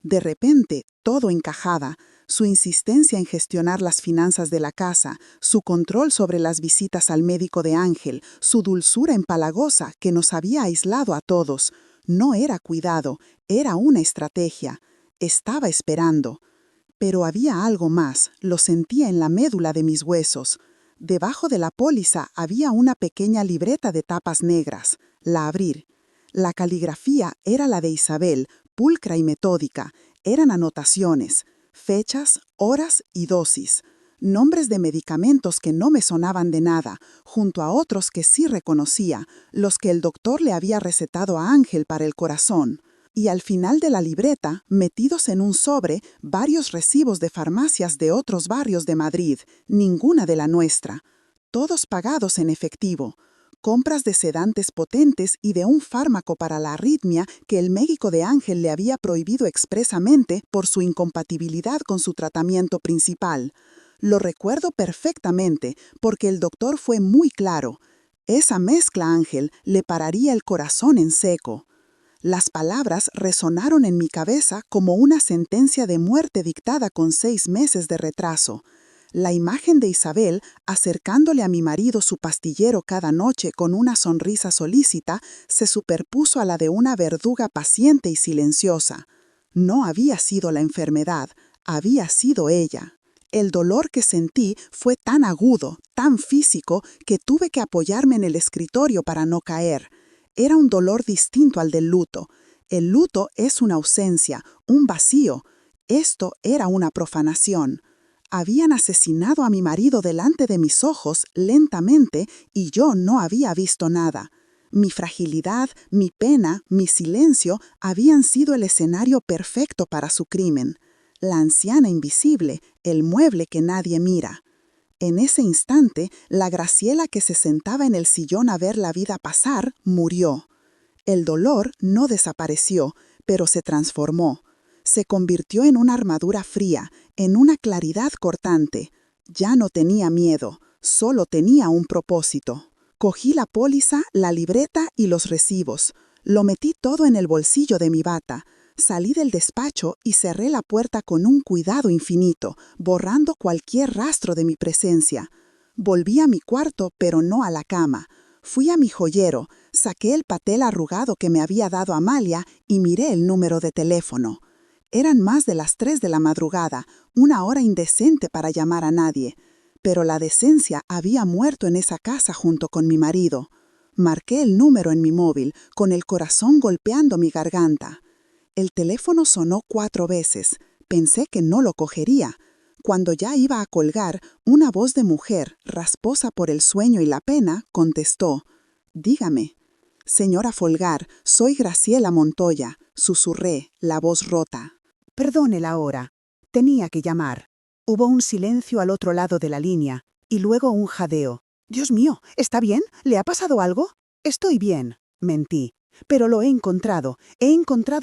De repente, todo encajaba. Su insistencia en gestionar las finanzas de la casa, su control sobre las visitas al médico de Ángel, su dulzura empalagosa que nos había aislado a todos. No era cuidado, era una estrategia. Estaba esperando. Pero había algo más, lo sentía en la médula de mis huesos. Debajo de la póliza había una pequeña libreta de tapas negras. La abrí. La caligrafía era la de Isabel, pulcra y metódica. Eran anotaciones, fechas, horas y dosis. Nombres de medicamentos que no me sonaban de nada, junto a otros que sí reconocía, los que el doctor le había recetado a Ángel para el corazón. Y al final de la libreta, metidos en un sobre, varios recibos de farmacias de otros barrios de Madrid, ninguna de la nuestra. Todos pagados en efectivo. Compras de sedantes potentes y de un fármaco para la arritmia que el médico de Ángel le había prohibido expresamente por su incompatibilidad con su tratamiento principal. Lo recuerdo perfectamente porque el doctor fue muy claro. Esa mezcla, Ángel, le pararía el corazón en seco. Las palabras resonaron en mi cabeza como una sentencia de muerte dictada con 6 meses de retraso. La imagen de Isabel, acercándole a mi marido su pastillero cada noche con una sonrisa solícita, se superpuso a la de una verduga paciente y silenciosa. No había sido la enfermedad, había sido ella. El dolor que sentí fue tan agudo, tan físico, que tuve que apoyarme en el escritorio para no caer. Era un dolor distinto al del luto. El luto es una ausencia, un vacío. Esto era una profanación. Habían asesinado a mi marido delante de mis ojos, lentamente, y yo no había visto nada. Mi fragilidad, mi pena, mi silencio habían sido el escenario perfecto para su crimen. La anciana invisible, el mueble que nadie mira. En ese instante, la Graciela que se sentaba en el sillón a ver la vida pasar, murió. El dolor no desapareció, pero se transformó. Se convirtió en una armadura fría, en una claridad cortante. Ya no tenía miedo, solo tenía un propósito. Cogí la póliza, la libreta y los recibos. Lo metí todo en el bolsillo de mi bata. Salí del despacho y cerré la puerta con un cuidado infinito, borrando cualquier rastro de mi presencia. Volví a mi cuarto, pero no a la cama. Fui a mi joyero, saqué el patel arrugado que me había dado Amalia y miré el número de teléfono. Eran más de las 3 de la madrugada, una hora indecente para llamar a nadie. Pero la decencia había muerto en esa casa junto con mi marido. Marqué el número en mi móvil, con el corazón golpeando mi garganta. El teléfono sonó 4 veces. Pensé que no lo cogería. Cuando ya iba a colgar, una voz de mujer, rasposa por el sueño y la pena, contestó. «Dígame». «Señora Folgar, soy Graciela Montoya», susurré, la voz rota. Perdone la hora. Tenía que llamar. Hubo un silencio al otro lado de la línea, y luego un jadeo. «Dios mío, ¿está bien? ¿Le ha pasado algo?» «Estoy bien», mentí. «Pero lo he encontrado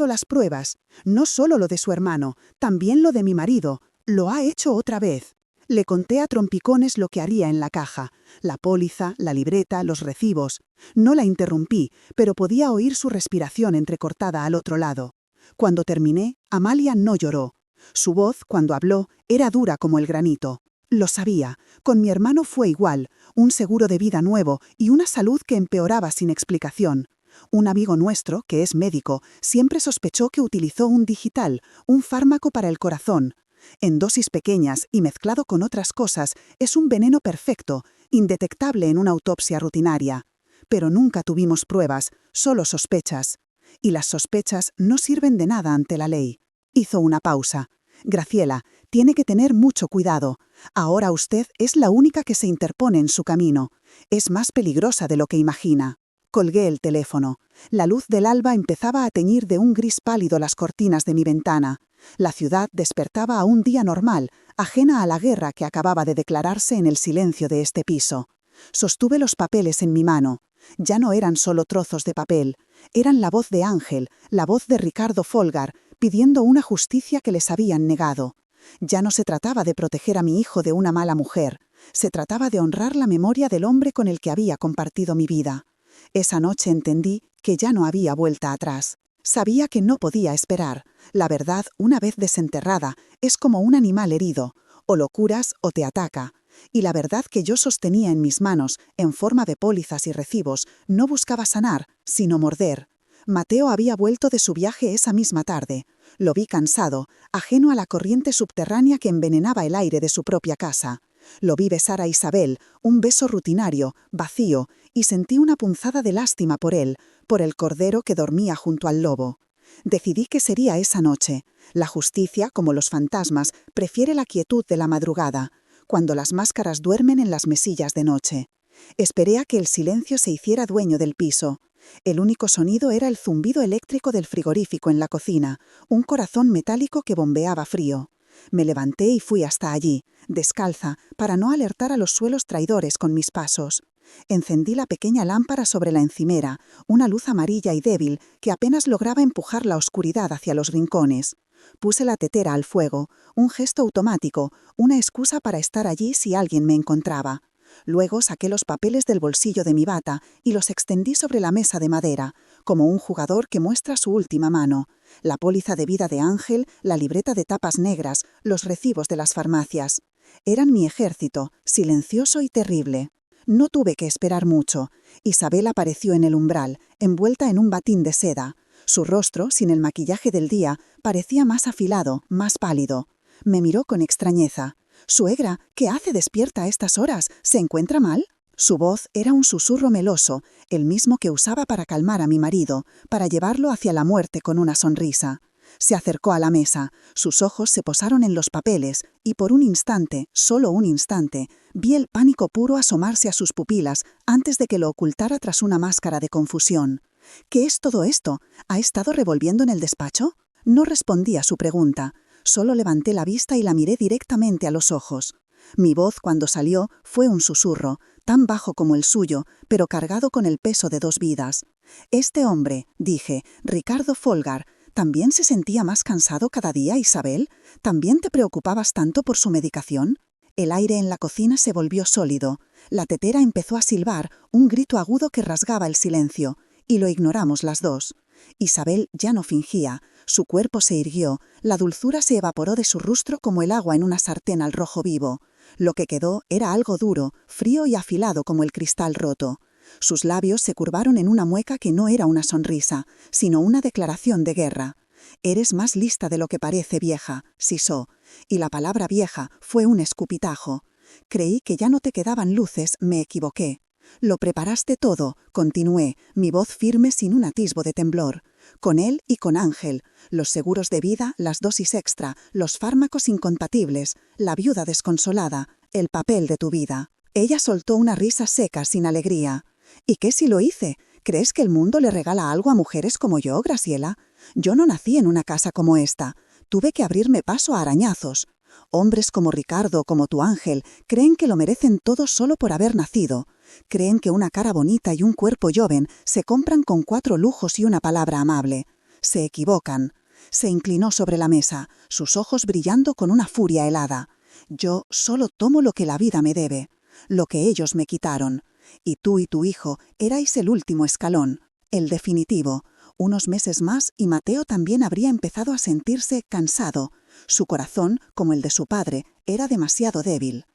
las pruebas. No solo lo de su hermano, también lo de mi marido. Lo ha hecho otra vez». Le conté a trompicones lo que haría en la caja, la póliza, la libreta, los recibos. No la interrumpí, pero podía oír su respiración entrecortada al otro lado. Cuando terminé, Amalia no lloró. Su voz, cuando habló, era dura como el granito. Lo sabía, con mi hermano fue igual, un seguro de vida nuevo y una salud que empeoraba sin explicación. Un amigo nuestro, que es médico, siempre sospechó que utilizó un digital, un fármaco para el corazón. En dosis pequeñas y mezclado con otras cosas, es un veneno perfecto, indetectable en una autopsia rutinaria. Pero nunca tuvimos pruebas, solo sospechas. Y las sospechas no sirven de nada ante la ley. Hizo una pausa. «Graciela, tiene que tener mucho cuidado. Ahora usted es la única que se interpone en su camino. Es más peligrosa de lo que imagina». Colgué el teléfono. La luz del alba empezaba a teñir de un gris pálido las cortinas de mi ventana. La ciudad despertaba a un día normal, ajena a la guerra que acababa de declararse en el silencio de este piso. Sostuve los papeles en mi mano. Ya no eran solo trozos de papel. Eran la voz de Ángel, la voz de Ricardo Folgar, pidiendo una justicia que les habían negado. Ya no se trataba de proteger a mi hijo de una mala mujer. Se trataba de honrar la memoria del hombre con el que había compartido mi vida. Esa noche entendí que ya no había vuelta atrás. Sabía que no podía esperar. La verdad, una vez desenterrada, es como un animal herido. O lo curas o te ataca. Y la verdad que yo sostenía en mis manos, en forma de pólizas y recibos, no buscaba sanar, sino morder. Mateo había vuelto de su viaje esa misma tarde. Lo vi cansado, ajeno a la corriente subterránea que envenenaba el aire de su propia casa. Lo vi besar a Isabel, un beso rutinario, vacío, y sentí una punzada de lástima por él, por el cordero que dormía junto al lobo. Decidí que sería esa noche. La justicia, como los fantasmas, prefiere la quietud de la madrugada, cuando las máscaras duermen en las mesillas de noche. Esperé a que el silencio se hiciera dueño del piso. El único sonido era el zumbido eléctrico del frigorífico en la cocina, un corazón metálico que bombeaba frío. Me levanté y fui hasta allí, descalza, para no alertar a los suelos traidores con mis pasos. Encendí la pequeña lámpara sobre la encimera, una luz amarilla y débil que apenas lograba empujar la oscuridad hacia los rincones. Puse la tetera al fuego, un gesto automático, una excusa para estar allí si alguien me encontraba. Luego saqué los papeles del bolsillo de mi bata y los extendí sobre la mesa de madera, como un jugador que muestra su última mano. La póliza de vida de Ángel, la libreta de tapas negras, los recibos de las farmacias. Eran mi ejército, silencioso y terrible. No tuve que esperar mucho. Isabel apareció en el umbral, envuelta en un batín de seda. Su rostro, sin el maquillaje del día, parecía más afilado, más pálido. Me miró con extrañeza. «Suegra, ¿qué hace despierta a estas horas? ¿Se encuentra mal?» Su voz era un susurro meloso, el mismo que usaba para calmar a mi marido, para llevarlo hacia la muerte con una sonrisa. Se acercó a la mesa, sus ojos se posaron en los papeles y por un instante, solo un instante, vi el pánico puro asomarse a sus pupilas antes de que lo ocultara tras una máscara de confusión. «¿Qué es todo esto? ¿Ha estado revolviendo en el despacho?» No respondí a su pregunta. Solo levanté la vista y la miré directamente a los ojos. Mi voz, cuando salió, fue un susurro, tan bajo como el suyo, pero cargado con el peso de 2 vidas. «Este hombre», dije, «Ricardo Folgar, ¿también se sentía más cansado cada día, Isabel? ¿También te preocupabas tanto por su medicación?» El aire en la cocina se volvió sólido. La tetera empezó a silbar, un grito agudo que rasgaba el silencio, y lo ignoramos las dos. Isabel ya no fingía. Su cuerpo se irguió, la dulzura se evaporó de su rostro como el agua en una sartén al rojo vivo. Lo que quedó era algo duro, frío y afilado como el cristal roto. Sus labios se curvaron en una mueca que no era una sonrisa, sino una declaración de guerra. «Eres más lista de lo que parece, vieja», sisó, y la palabra vieja fue un escupitajo. «Creí que ya no te quedaban luces, me equivoqué». «Lo preparaste todo», continué, mi voz firme sin un atisbo de temblor. «Con él y con Ángel. Los seguros de vida, las dosis extra, los fármacos incompatibles, la viuda desconsolada, el papel de tu vida». Ella soltó una risa seca, sin alegría. «¿Y qué si lo hice? ¿Crees que el mundo le regala algo a mujeres como yo, Graciela? Yo no nací en una casa como esta. Tuve que abrirme paso a arañazos. Hombres como Ricardo, como tu Ángel, creen que lo merecen todo solo por haber nacido. Creen que una cara bonita y un cuerpo joven se compran con 4 lujos y una palabra amable. Se equivocan». Se inclinó sobre la mesa, sus ojos brillando con una furia helada. «Yo solo tomo lo que la vida me debe, lo que ellos me quitaron. Y tú y tu hijo erais el último escalón, el definitivo. Unos meses más y Mateo también habría empezado a sentirse cansado. Su corazón, como el de su padre, era demasiado débil».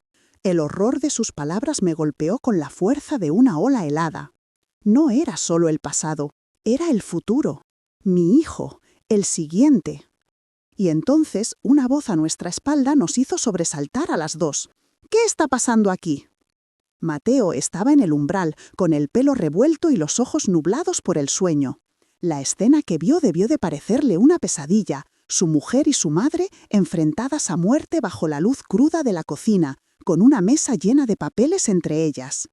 El horror de sus palabras me golpeó con la fuerza de una ola helada. No era solo el pasado, era el futuro. Mi hijo, el siguiente. Y entonces una voz a nuestra espalda nos hizo sobresaltar a las 2. «¿Qué está pasando aquí?» Mateo estaba en el umbral, con el pelo revuelto y los ojos nublados por el sueño. La escena que vio debió de parecerle una pesadilla, su mujer y su madre enfrentadas a muerte bajo la luz cruda de la cocina, con una mesa llena de papeles entre ellas.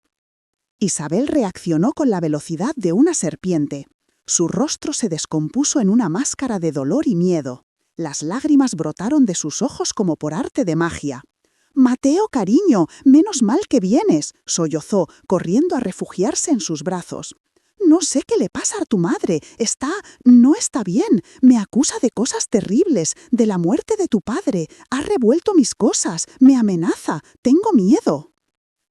Isabel reaccionó con la velocidad de una serpiente. Su rostro se descompuso en una máscara de dolor y miedo. Las lágrimas brotaron de sus ojos como por arte de magia. «Mateo, cariño, menos mal que vienes», sollozó, corriendo a refugiarse en sus brazos. «No sé qué le pasa a tu madre. No está bien. Me acusa de cosas terribles, de la muerte de tu padre. Ha revuelto mis cosas. Me amenaza. Tengo miedo».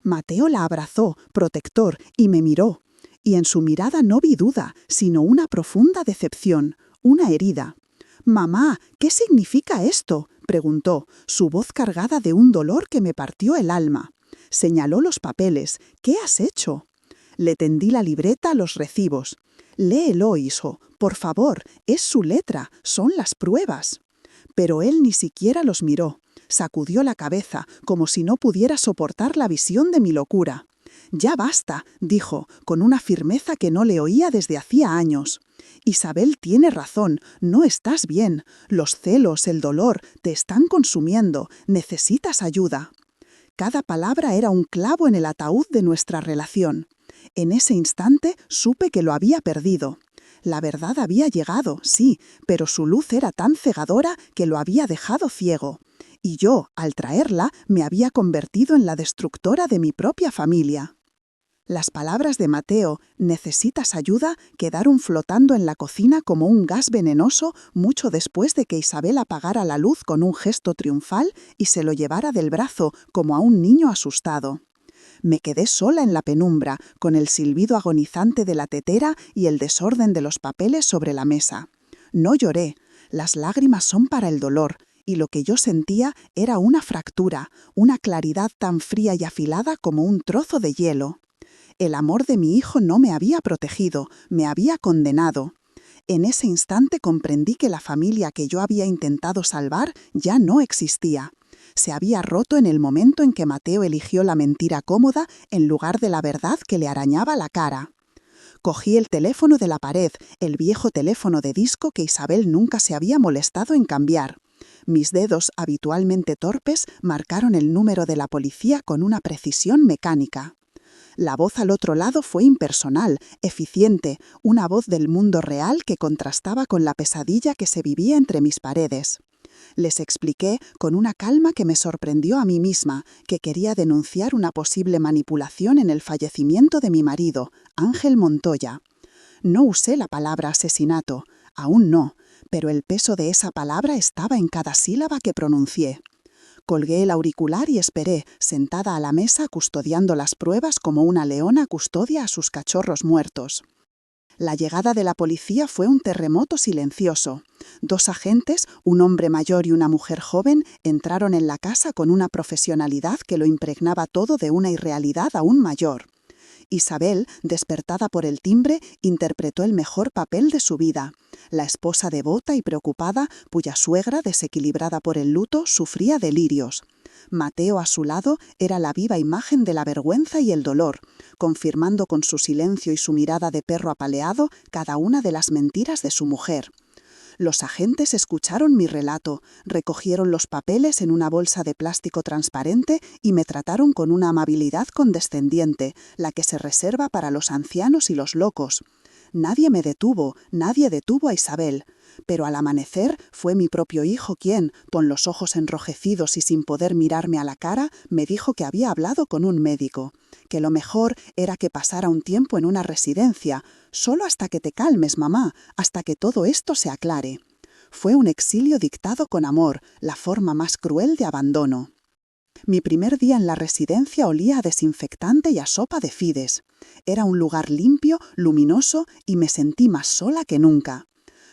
Mateo la abrazó, protector, y me miró. Y en su mirada no vi duda, sino una profunda decepción, una herida. «Mamá, ¿qué significa esto?», preguntó, su voz cargada de un dolor que me partió el alma. Señaló los papeles. «¿Qué has hecho?». Le tendí la libreta, los recibos. «Léelo, hijo, por favor, es su letra, son las pruebas». Pero él ni siquiera los miró. Sacudió la cabeza, como si no pudiera soportar la visión de mi locura. Ya basta, dijo, con una firmeza que no le oía desde hacía años. Isabel tiene razón, no estás bien. Los celos, el dolor, te están consumiendo. Necesitas ayuda. Cada palabra era un clavo en el ataúd de nuestra relación. En ese instante supe que lo había perdido. La verdad había llegado, sí, pero su luz era tan cegadora que lo había dejado ciego. Y yo, al traerla, me había convertido en la destructora de mi propia familia. Las palabras de Mateo, «necesitas ayuda», quedaron flotando en la cocina como un gas venenoso mucho después de que Isabel apagara la luz con un gesto triunfal y se lo llevara del brazo como a un niño asustado. Me quedé sola en la penumbra, con el silbido agonizante de la tetera y el desorden de los papeles sobre la mesa. No lloré. Las lágrimas son para el dolor, y lo que yo sentía era una fractura, una claridad tan fría y afilada como un trozo de hielo. El amor de mi hijo no me había protegido, me había condenado. En ese instante comprendí que la familia que yo había intentado salvar ya no existía. Se había roto en el momento en que Mateo eligió la mentira cómoda en lugar de la verdad que le arañaba la cara. Cogí el teléfono de la pared, el viejo teléfono de disco que Isabel nunca se había molestado en cambiar. Mis dedos, habitualmente torpes, marcaron el número de la policía con una precisión mecánica. La voz al otro lado fue impersonal, eficiente, una voz del mundo real que contrastaba con la pesadilla que se vivía entre mis paredes. Les expliqué, con una calma que me sorprendió a mí misma, que quería denunciar una posible manipulación en el fallecimiento de mi marido, Ángel Montoya. No usé la palabra asesinato, aún no, pero el peso de esa palabra estaba en cada sílaba que pronuncié. Colgué el auricular y esperé, sentada a la mesa custodiando las pruebas como una leona custodia a sus cachorros muertos. La llegada de la policía fue un terremoto silencioso. 2 agentes, un hombre mayor y una mujer joven, entraron en la casa con una profesionalidad que lo impregnaba todo de una irrealidad aún mayor. Isabel, despertada por el timbre, interpretó el mejor papel de su vida. La esposa devota y preocupada, cuya suegra, desequilibrada por el luto, sufría delirios. Mateo, a su lado, era la viva imagen de la vergüenza y el dolor, confirmando con su silencio y su mirada de perro apaleado cada una de las mentiras de su mujer. Los agentes escucharon mi relato, recogieron los papeles en una bolsa de plástico transparente y me trataron con una amabilidad condescendiente, la que se reserva para los ancianos y los locos. Nadie detuvo a Isabel. Pero al amanecer fue mi propio hijo quien, con los ojos enrojecidos y sin poder mirarme a la cara, me dijo que había hablado con un médico, que lo mejor era que pasara un tiempo en una residencia, solo hasta que te calmes, mamá, hasta que todo esto se aclare. Fue un exilio dictado con amor, la forma más cruel de abandono. Mi primer día en la residencia olía a desinfectante y a sopa de fides. Era un lugar limpio, luminoso y me sentí más sola que nunca.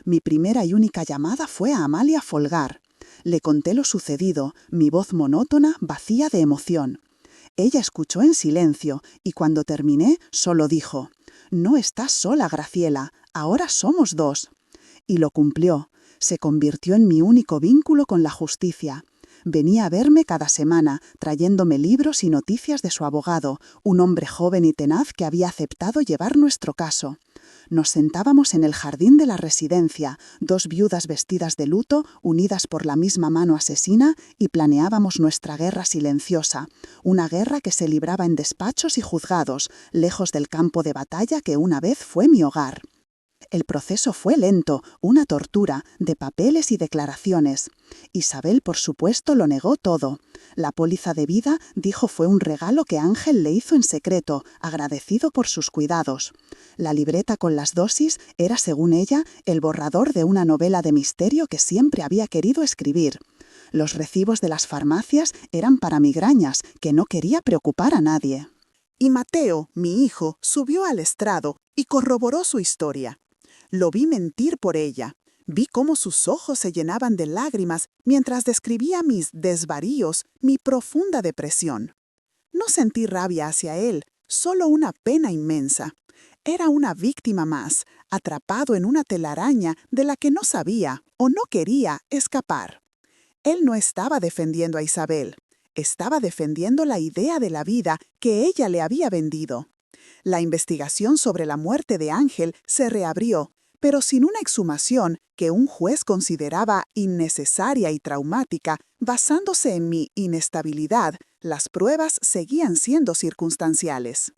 Mi primera y única llamada fue a Amalia Folgar. Le conté lo sucedido, mi voz monótona, vacía de emoción. Ella escuchó en silencio y cuando terminé solo dijo: «No estás sola, Graciela, ahora somos 2». Y lo cumplió. Se convirtió en mi único vínculo con la justicia. Venía a verme cada semana, trayéndome libros y noticias de su abogado, un hombre joven y tenaz que había aceptado llevar nuestro caso. Nos sentábamos en el jardín de la residencia, 2 viudas vestidas de luto, unidas por la misma mano asesina, y planeábamos nuestra guerra silenciosa, una guerra que se libraba en despachos y juzgados, lejos del campo de batalla que una vez fue mi hogar. El proceso fue lento, una tortura, de papeles y declaraciones. Isabel, por supuesto, lo negó todo. La póliza de vida, dijo, fue un regalo que Ángel le hizo en secreto, agradecido por sus cuidados. La libreta con las dosis era, según ella, el borrador de una novela de misterio que siempre había querido escribir. Los recibos de las farmacias eran para migrañas, que no quería preocupar a nadie. Y Mateo, mi hijo, subió al estrado y corroboró su historia. Lo vi mentir por ella. Vi cómo sus ojos se llenaban de lágrimas mientras describía mis desvaríos, mi profunda depresión. No sentí rabia hacia él, solo una pena inmensa. Era una víctima más, atrapado en una telaraña de la que no sabía o no quería escapar. Él no estaba defendiendo a Isabel. Estaba defendiendo la idea de la vida que ella le había vendido. La investigación sobre la muerte de Ángel se reabrió, pero sin una exhumación que un juez consideraba innecesaria y traumática, basándose en mi inestabilidad, las pruebas seguían siendo circunstanciales.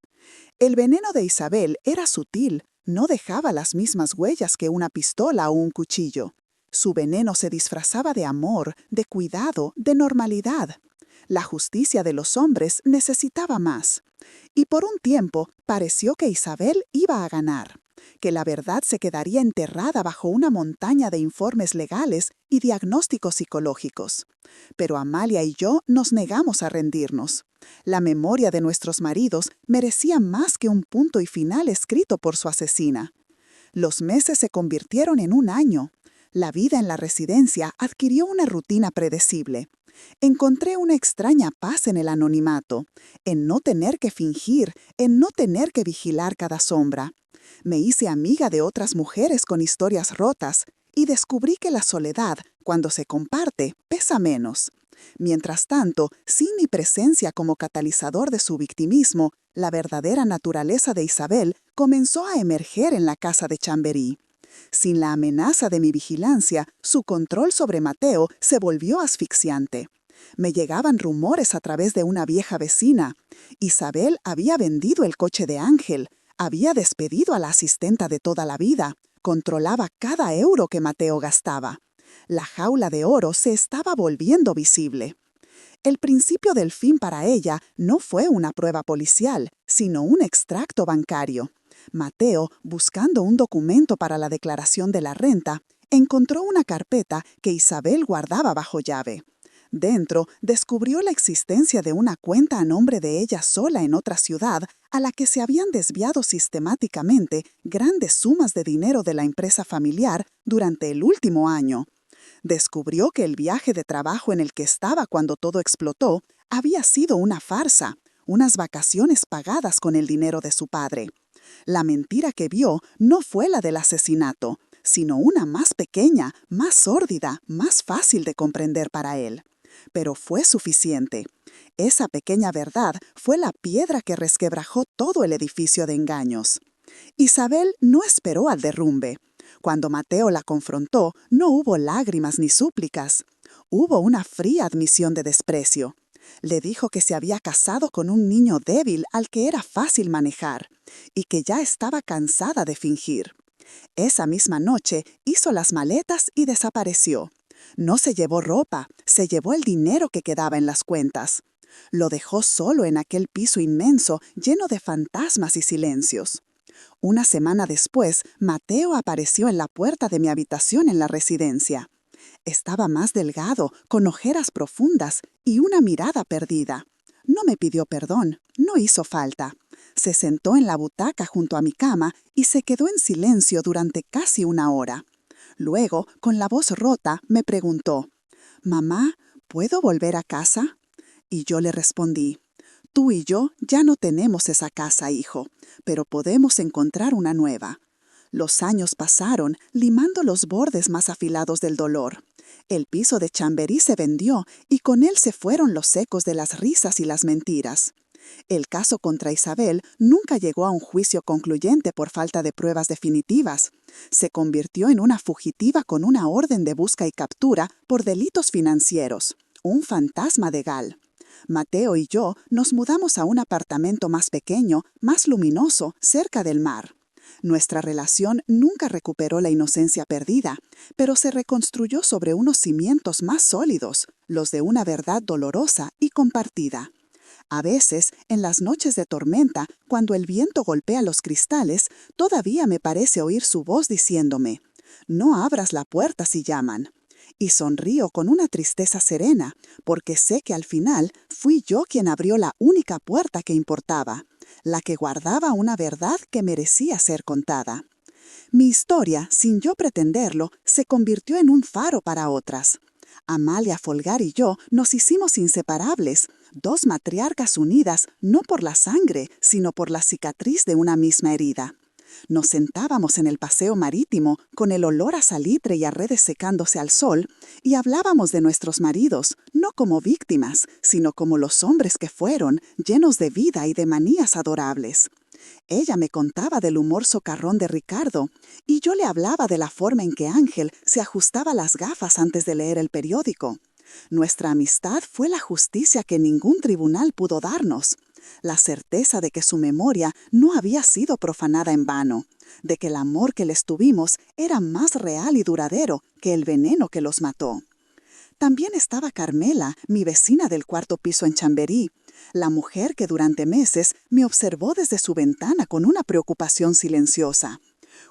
El veneno de Isabel era sutil, no dejaba las mismas huellas que una pistola o un cuchillo. Su veneno se disfrazaba de amor, de cuidado, de normalidad. La justicia de los hombres necesitaba más. Y por un tiempo pareció que Isabel iba a ganar, que la verdad se quedaría enterrada bajo una montaña de informes legales y diagnósticos psicológicos. Pero Amalia y yo nos negamos a rendirnos. La memoria de nuestros maridos merecía más que un punto y final escrito por su asesina. Los meses se convirtieron en un año. La vida en la residencia adquirió una rutina predecible. Encontré una extraña paz en el anonimato, en no tener que fingir, en no tener que vigilar cada sombra. Me hice amiga de otras mujeres con historias rotas y descubrí que la soledad, cuando se comparte, pesa menos. Mientras tanto, sin mi presencia como catalizador de su victimismo, la verdadera naturaleza de Isabel comenzó a emerger en la casa de Chamberí. Sin la amenaza de mi vigilancia, su control sobre Mateo se volvió asfixiante. Me llegaban rumores a través de una vieja vecina. Isabel había vendido el coche de Ángel, había despedido a la asistenta de toda la vida, controlaba cada euro que Mateo gastaba. La jaula de oro se estaba volviendo visible. El principio del fin para ella no fue una prueba policial, sino un extracto bancario. Mateo, buscando un documento para la declaración de la renta, encontró una carpeta que Isabel guardaba bajo llave. Dentro, descubrió la existencia de una cuenta a nombre de ella sola en otra ciudad, a la que se habían desviado sistemáticamente grandes sumas de dinero de la empresa familiar durante el último año. Descubrió que el viaje de trabajo en el que estaba cuando todo explotó había sido una farsa, unas vacaciones pagadas con el dinero de su padre. La mentira que vio no fue la del asesinato, sino una más pequeña, más sórdida, más fácil de comprender para él. Pero fue suficiente. Esa pequeña verdad fue la piedra que resquebrajó todo el edificio de engaños. Isabel no esperó al derrumbe. Cuando Mateo la confrontó, no hubo lágrimas ni súplicas. Hubo una fría admisión de desprecio. Le dijo que se había casado con un niño débil al que era fácil manejar y que ya estaba cansada de fingir. Esa misma noche hizo las maletas y desapareció. No se llevó ropa, se llevó el dinero que quedaba en las cuentas. Lo dejó solo en aquel piso inmenso lleno de fantasmas y silencios. Una semana después, Mateo apareció en la puerta de mi habitación en la residencia. Estaba más delgado, con ojeras profundas y una mirada perdida. No me pidió perdón, no hizo falta. Se sentó en la butaca junto a mi cama y se quedó en silencio durante casi una hora. Luego, con la voz rota, me preguntó: «Mamá, ¿puedo volver a casa?» Y yo le respondí: «Tú y yo ya no tenemos esa casa, hijo, pero podemos encontrar una nueva». Los años pasaron, limando los bordes más afilados del dolor. El piso de Chamberí se vendió y con él se fueron los ecos de las risas y las mentiras. El caso contra Isabel nunca llegó a un juicio concluyente por falta de pruebas definitivas. Se convirtió en una fugitiva con una orden de busca y captura por delitos financieros, un fantasma de Gal. Mateo y yo nos mudamos a un apartamento más pequeño, más luminoso, cerca del mar. Nuestra relación nunca recuperó la inocencia perdida, pero se reconstruyó sobre unos cimientos más sólidos, los de una verdad dolorosa y compartida. A veces, en las noches de tormenta, cuando el viento golpea los cristales, todavía me parece oír su voz diciéndome: «No abras la puerta si llaman». Y sonrío con una tristeza serena, porque sé que al final fui yo quien abrió la única puerta que importaba, la que guardaba una verdad que merecía ser contada. Mi historia, sin yo pretenderlo, se convirtió en un faro para otras. Amalia Folgar y yo nos hicimos inseparables, dos matriarcas unidas no por la sangre, sino por la cicatriz de una misma herida. Nos sentábamos en el paseo marítimo con el olor a salitre y a redes secándose al sol y hablábamos de nuestros maridos, no como víctimas, sino como los hombres que fueron, llenos de vida y de manías adorables. Ella me contaba del humor socarrón de Ricardo y yo le hablaba de la forma en que Ángel se ajustaba las gafas antes de leer el periódico. Nuestra amistad fue la justicia que ningún tribunal pudo darnos. La certeza de que su memoria no había sido profanada en vano, de que el amor que les tuvimos era más real y duradero que el veneno que los mató. También estaba Carmela, mi vecina del cuarto piso en Chamberí, la mujer que durante meses me observó desde su ventana con una preocupación silenciosa.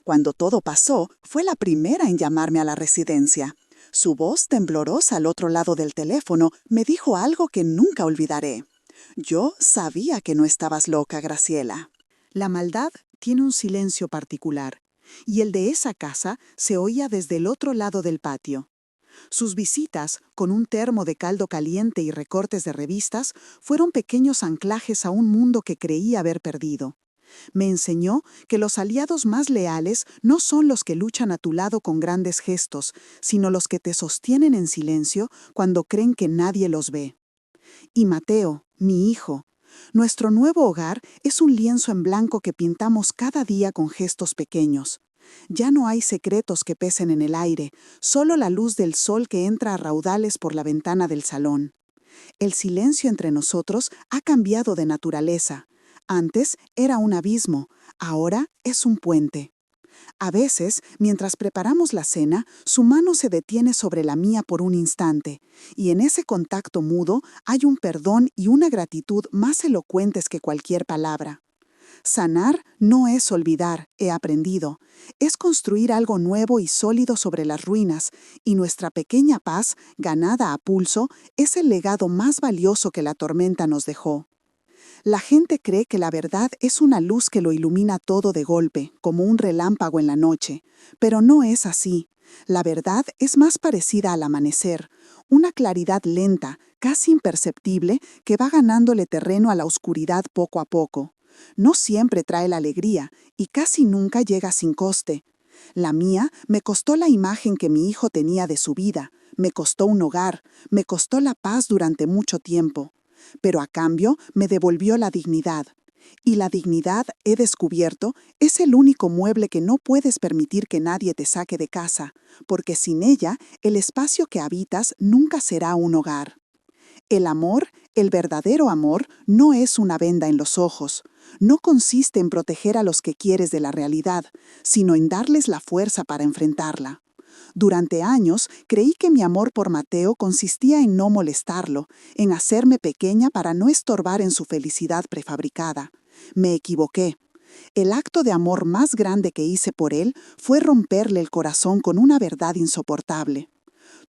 Cuando todo pasó, fue la primera en llamarme a la residencia. Su voz temblorosa al otro lado del teléfono me dijo algo que nunca olvidaré. Yo sabía que no estabas loca, Graciela. La maldad tiene un silencio particular, y el de esa casa se oía desde el otro lado del patio. Sus visitas, con un termo de caldo caliente y recortes de revistas, fueron pequeños anclajes a un mundo que creía haber perdido. Me enseñó que los aliados más leales no son los que luchan a tu lado con grandes gestos, sino los que te sostienen en silencio cuando creen que nadie los ve. Y Mateo, mi hijo, nuestro nuevo hogar es un lienzo en blanco que pintamos cada día con gestos pequeños. Ya no hay secretos que pesen en el aire, solo la luz del sol que entra a raudales por la ventana del salón. El silencio entre nosotros ha cambiado de naturaleza. Antes era un abismo, ahora es un puente. A veces, mientras preparamos la cena, su mano se detiene sobre la mía por un instante, y en ese contacto mudo hay un perdón y una gratitud más elocuentes que cualquier palabra. Sanar no es olvidar, he aprendido. Es construir algo nuevo y sólido sobre las ruinas, y nuestra pequeña paz, ganada a pulso, es el legado más valioso que la tormenta nos dejó. La gente cree que la verdad es una luz que lo ilumina todo de golpe, como un relámpago en la noche, pero no es así. La verdad es más parecida al amanecer, una claridad lenta, casi imperceptible, que va ganándole terreno a la oscuridad poco a poco. No siempre trae la alegría y casi nunca llega sin coste. La mía me costó la imagen que mi hijo tenía de su vida, me costó un hogar, me costó la paz durante mucho tiempo. Pero a cambio me devolvió la dignidad. Y la dignidad, he descubierto, es el único mueble que no puedes permitir que nadie te saque de casa, porque sin ella, el espacio que habitas nunca será un hogar. El amor, el verdadero amor, no es una venda en los ojos. No consiste en proteger a los que quieres de la realidad, sino en darles la fuerza para enfrentarla. Durante años creí que mi amor por Mateo consistía en no molestarlo, en hacerme pequeña para no estorbar en su felicidad prefabricada. Me equivoqué. El acto de amor más grande que hice por él fue romperle el corazón con una verdad insoportable.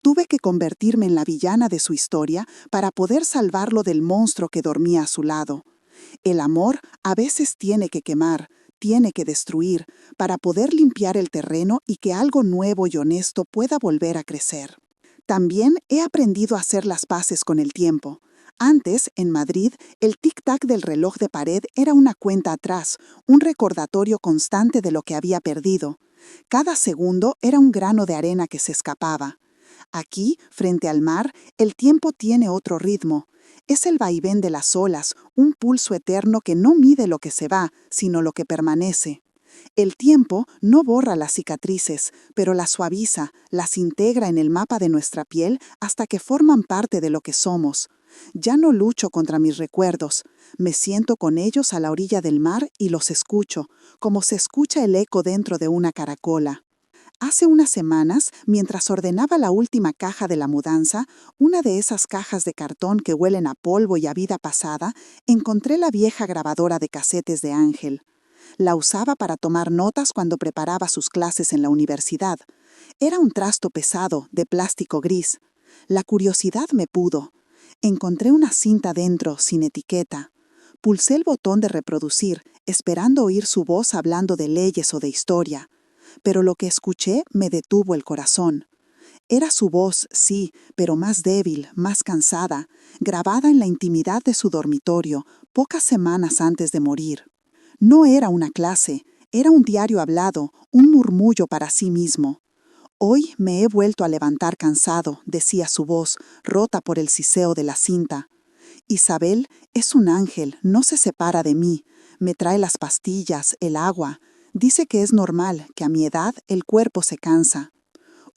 Tuve que convertirme en la villana de su historia para poder salvarlo del monstruo que dormía a su lado. El amor a veces tiene que quemar, tiene que destruir, para poder limpiar el terreno y que algo nuevo y honesto pueda volver a crecer. También he aprendido a hacer las paces con el tiempo. Antes, en Madrid, el tic-tac del reloj de pared era una cuenta atrás, un recordatorio constante de lo que había perdido. Cada segundo era un grano de arena que se escapaba. Aquí, frente al mar, el tiempo tiene otro ritmo. Es el vaivén de las olas, un pulso eterno que no mide lo que se va, sino lo que permanece. El tiempo no borra las cicatrices, pero las suaviza, las integra en el mapa de nuestra piel hasta que forman parte de lo que somos. Ya no lucho contra mis recuerdos, me siento con ellos a la orilla del mar y los escucho, como se escucha el eco dentro de una caracola. Hace unas semanas, mientras ordenaba la última caja de la mudanza, una de esas cajas de cartón que huelen a polvo y a vida pasada, encontré la vieja grabadora de casetes de Ángel. La usaba para tomar notas cuando preparaba sus clases en la universidad. Era un trasto pesado, de plástico gris. La curiosidad me pudo. Encontré una cinta dentro, sin etiqueta. Pulsé el botón de reproducir, esperando oír su voz hablando de leyes o de historia. Pero lo que escuché me detuvo el corazón. Era su voz, sí, pero más débil, más cansada, grabada en la intimidad de su dormitorio, pocas semanas antes de morir. No era una clase, Era un diario hablado, un murmullo para sí mismo. «Hoy me he vuelto a levantar cansado», decía su voz, rota por el siseo de la cinta. «Isabel es un ángel, no se separa de mí, me trae las pastillas, el agua. Dice que es normal, que a mi edad el cuerpo se cansa».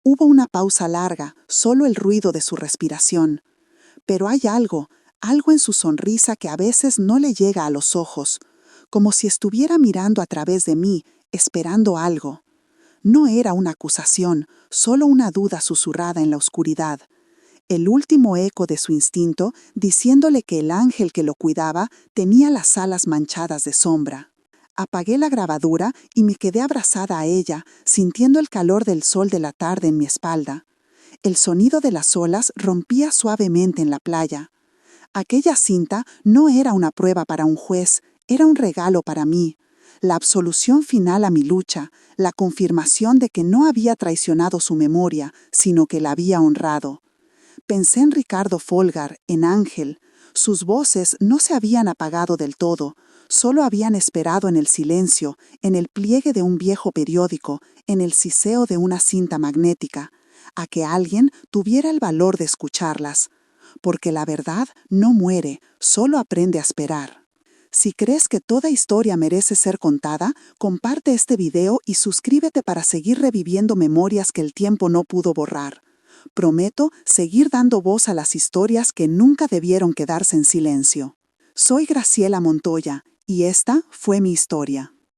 Hubo una pausa larga, solo el ruido de su respiración. Pero hay algo en su sonrisa que a veces no le llega a los ojos, como si estuviera mirando a través de mí, esperando algo. No era una acusación, solo una duda susurrada en la oscuridad. El último eco de su instinto diciéndole que el ángel que lo cuidaba tenía las alas manchadas de sombra. Apagué la grabadura y me quedé abrazada a ella, sintiendo el calor del sol de la tarde en mi espalda. El sonido de las olas rompía suavemente en la playa. Aquella cinta no era una prueba para un juez, era un regalo para mí. La absolución final a mi lucha, la confirmación de que no había traicionado su memoria, sino que la había honrado. Pensé en Ricardo Folgar, en Ángel. Sus voces no se habían apagado del todo, solo habían esperado en el silencio, en el pliegue de un viejo periódico, en el siseo de una cinta magnética, a que alguien tuviera el valor de escucharlas. Porque la verdad no muere, solo aprende a esperar. Si crees que toda historia merece ser contada, comparte este video y suscríbete para seguir reviviendo memorias que el tiempo no pudo borrar. Prometo seguir dando voz a las historias que nunca debieron quedarse en silencio. Soy Graciela Montoya y esta fue mi historia.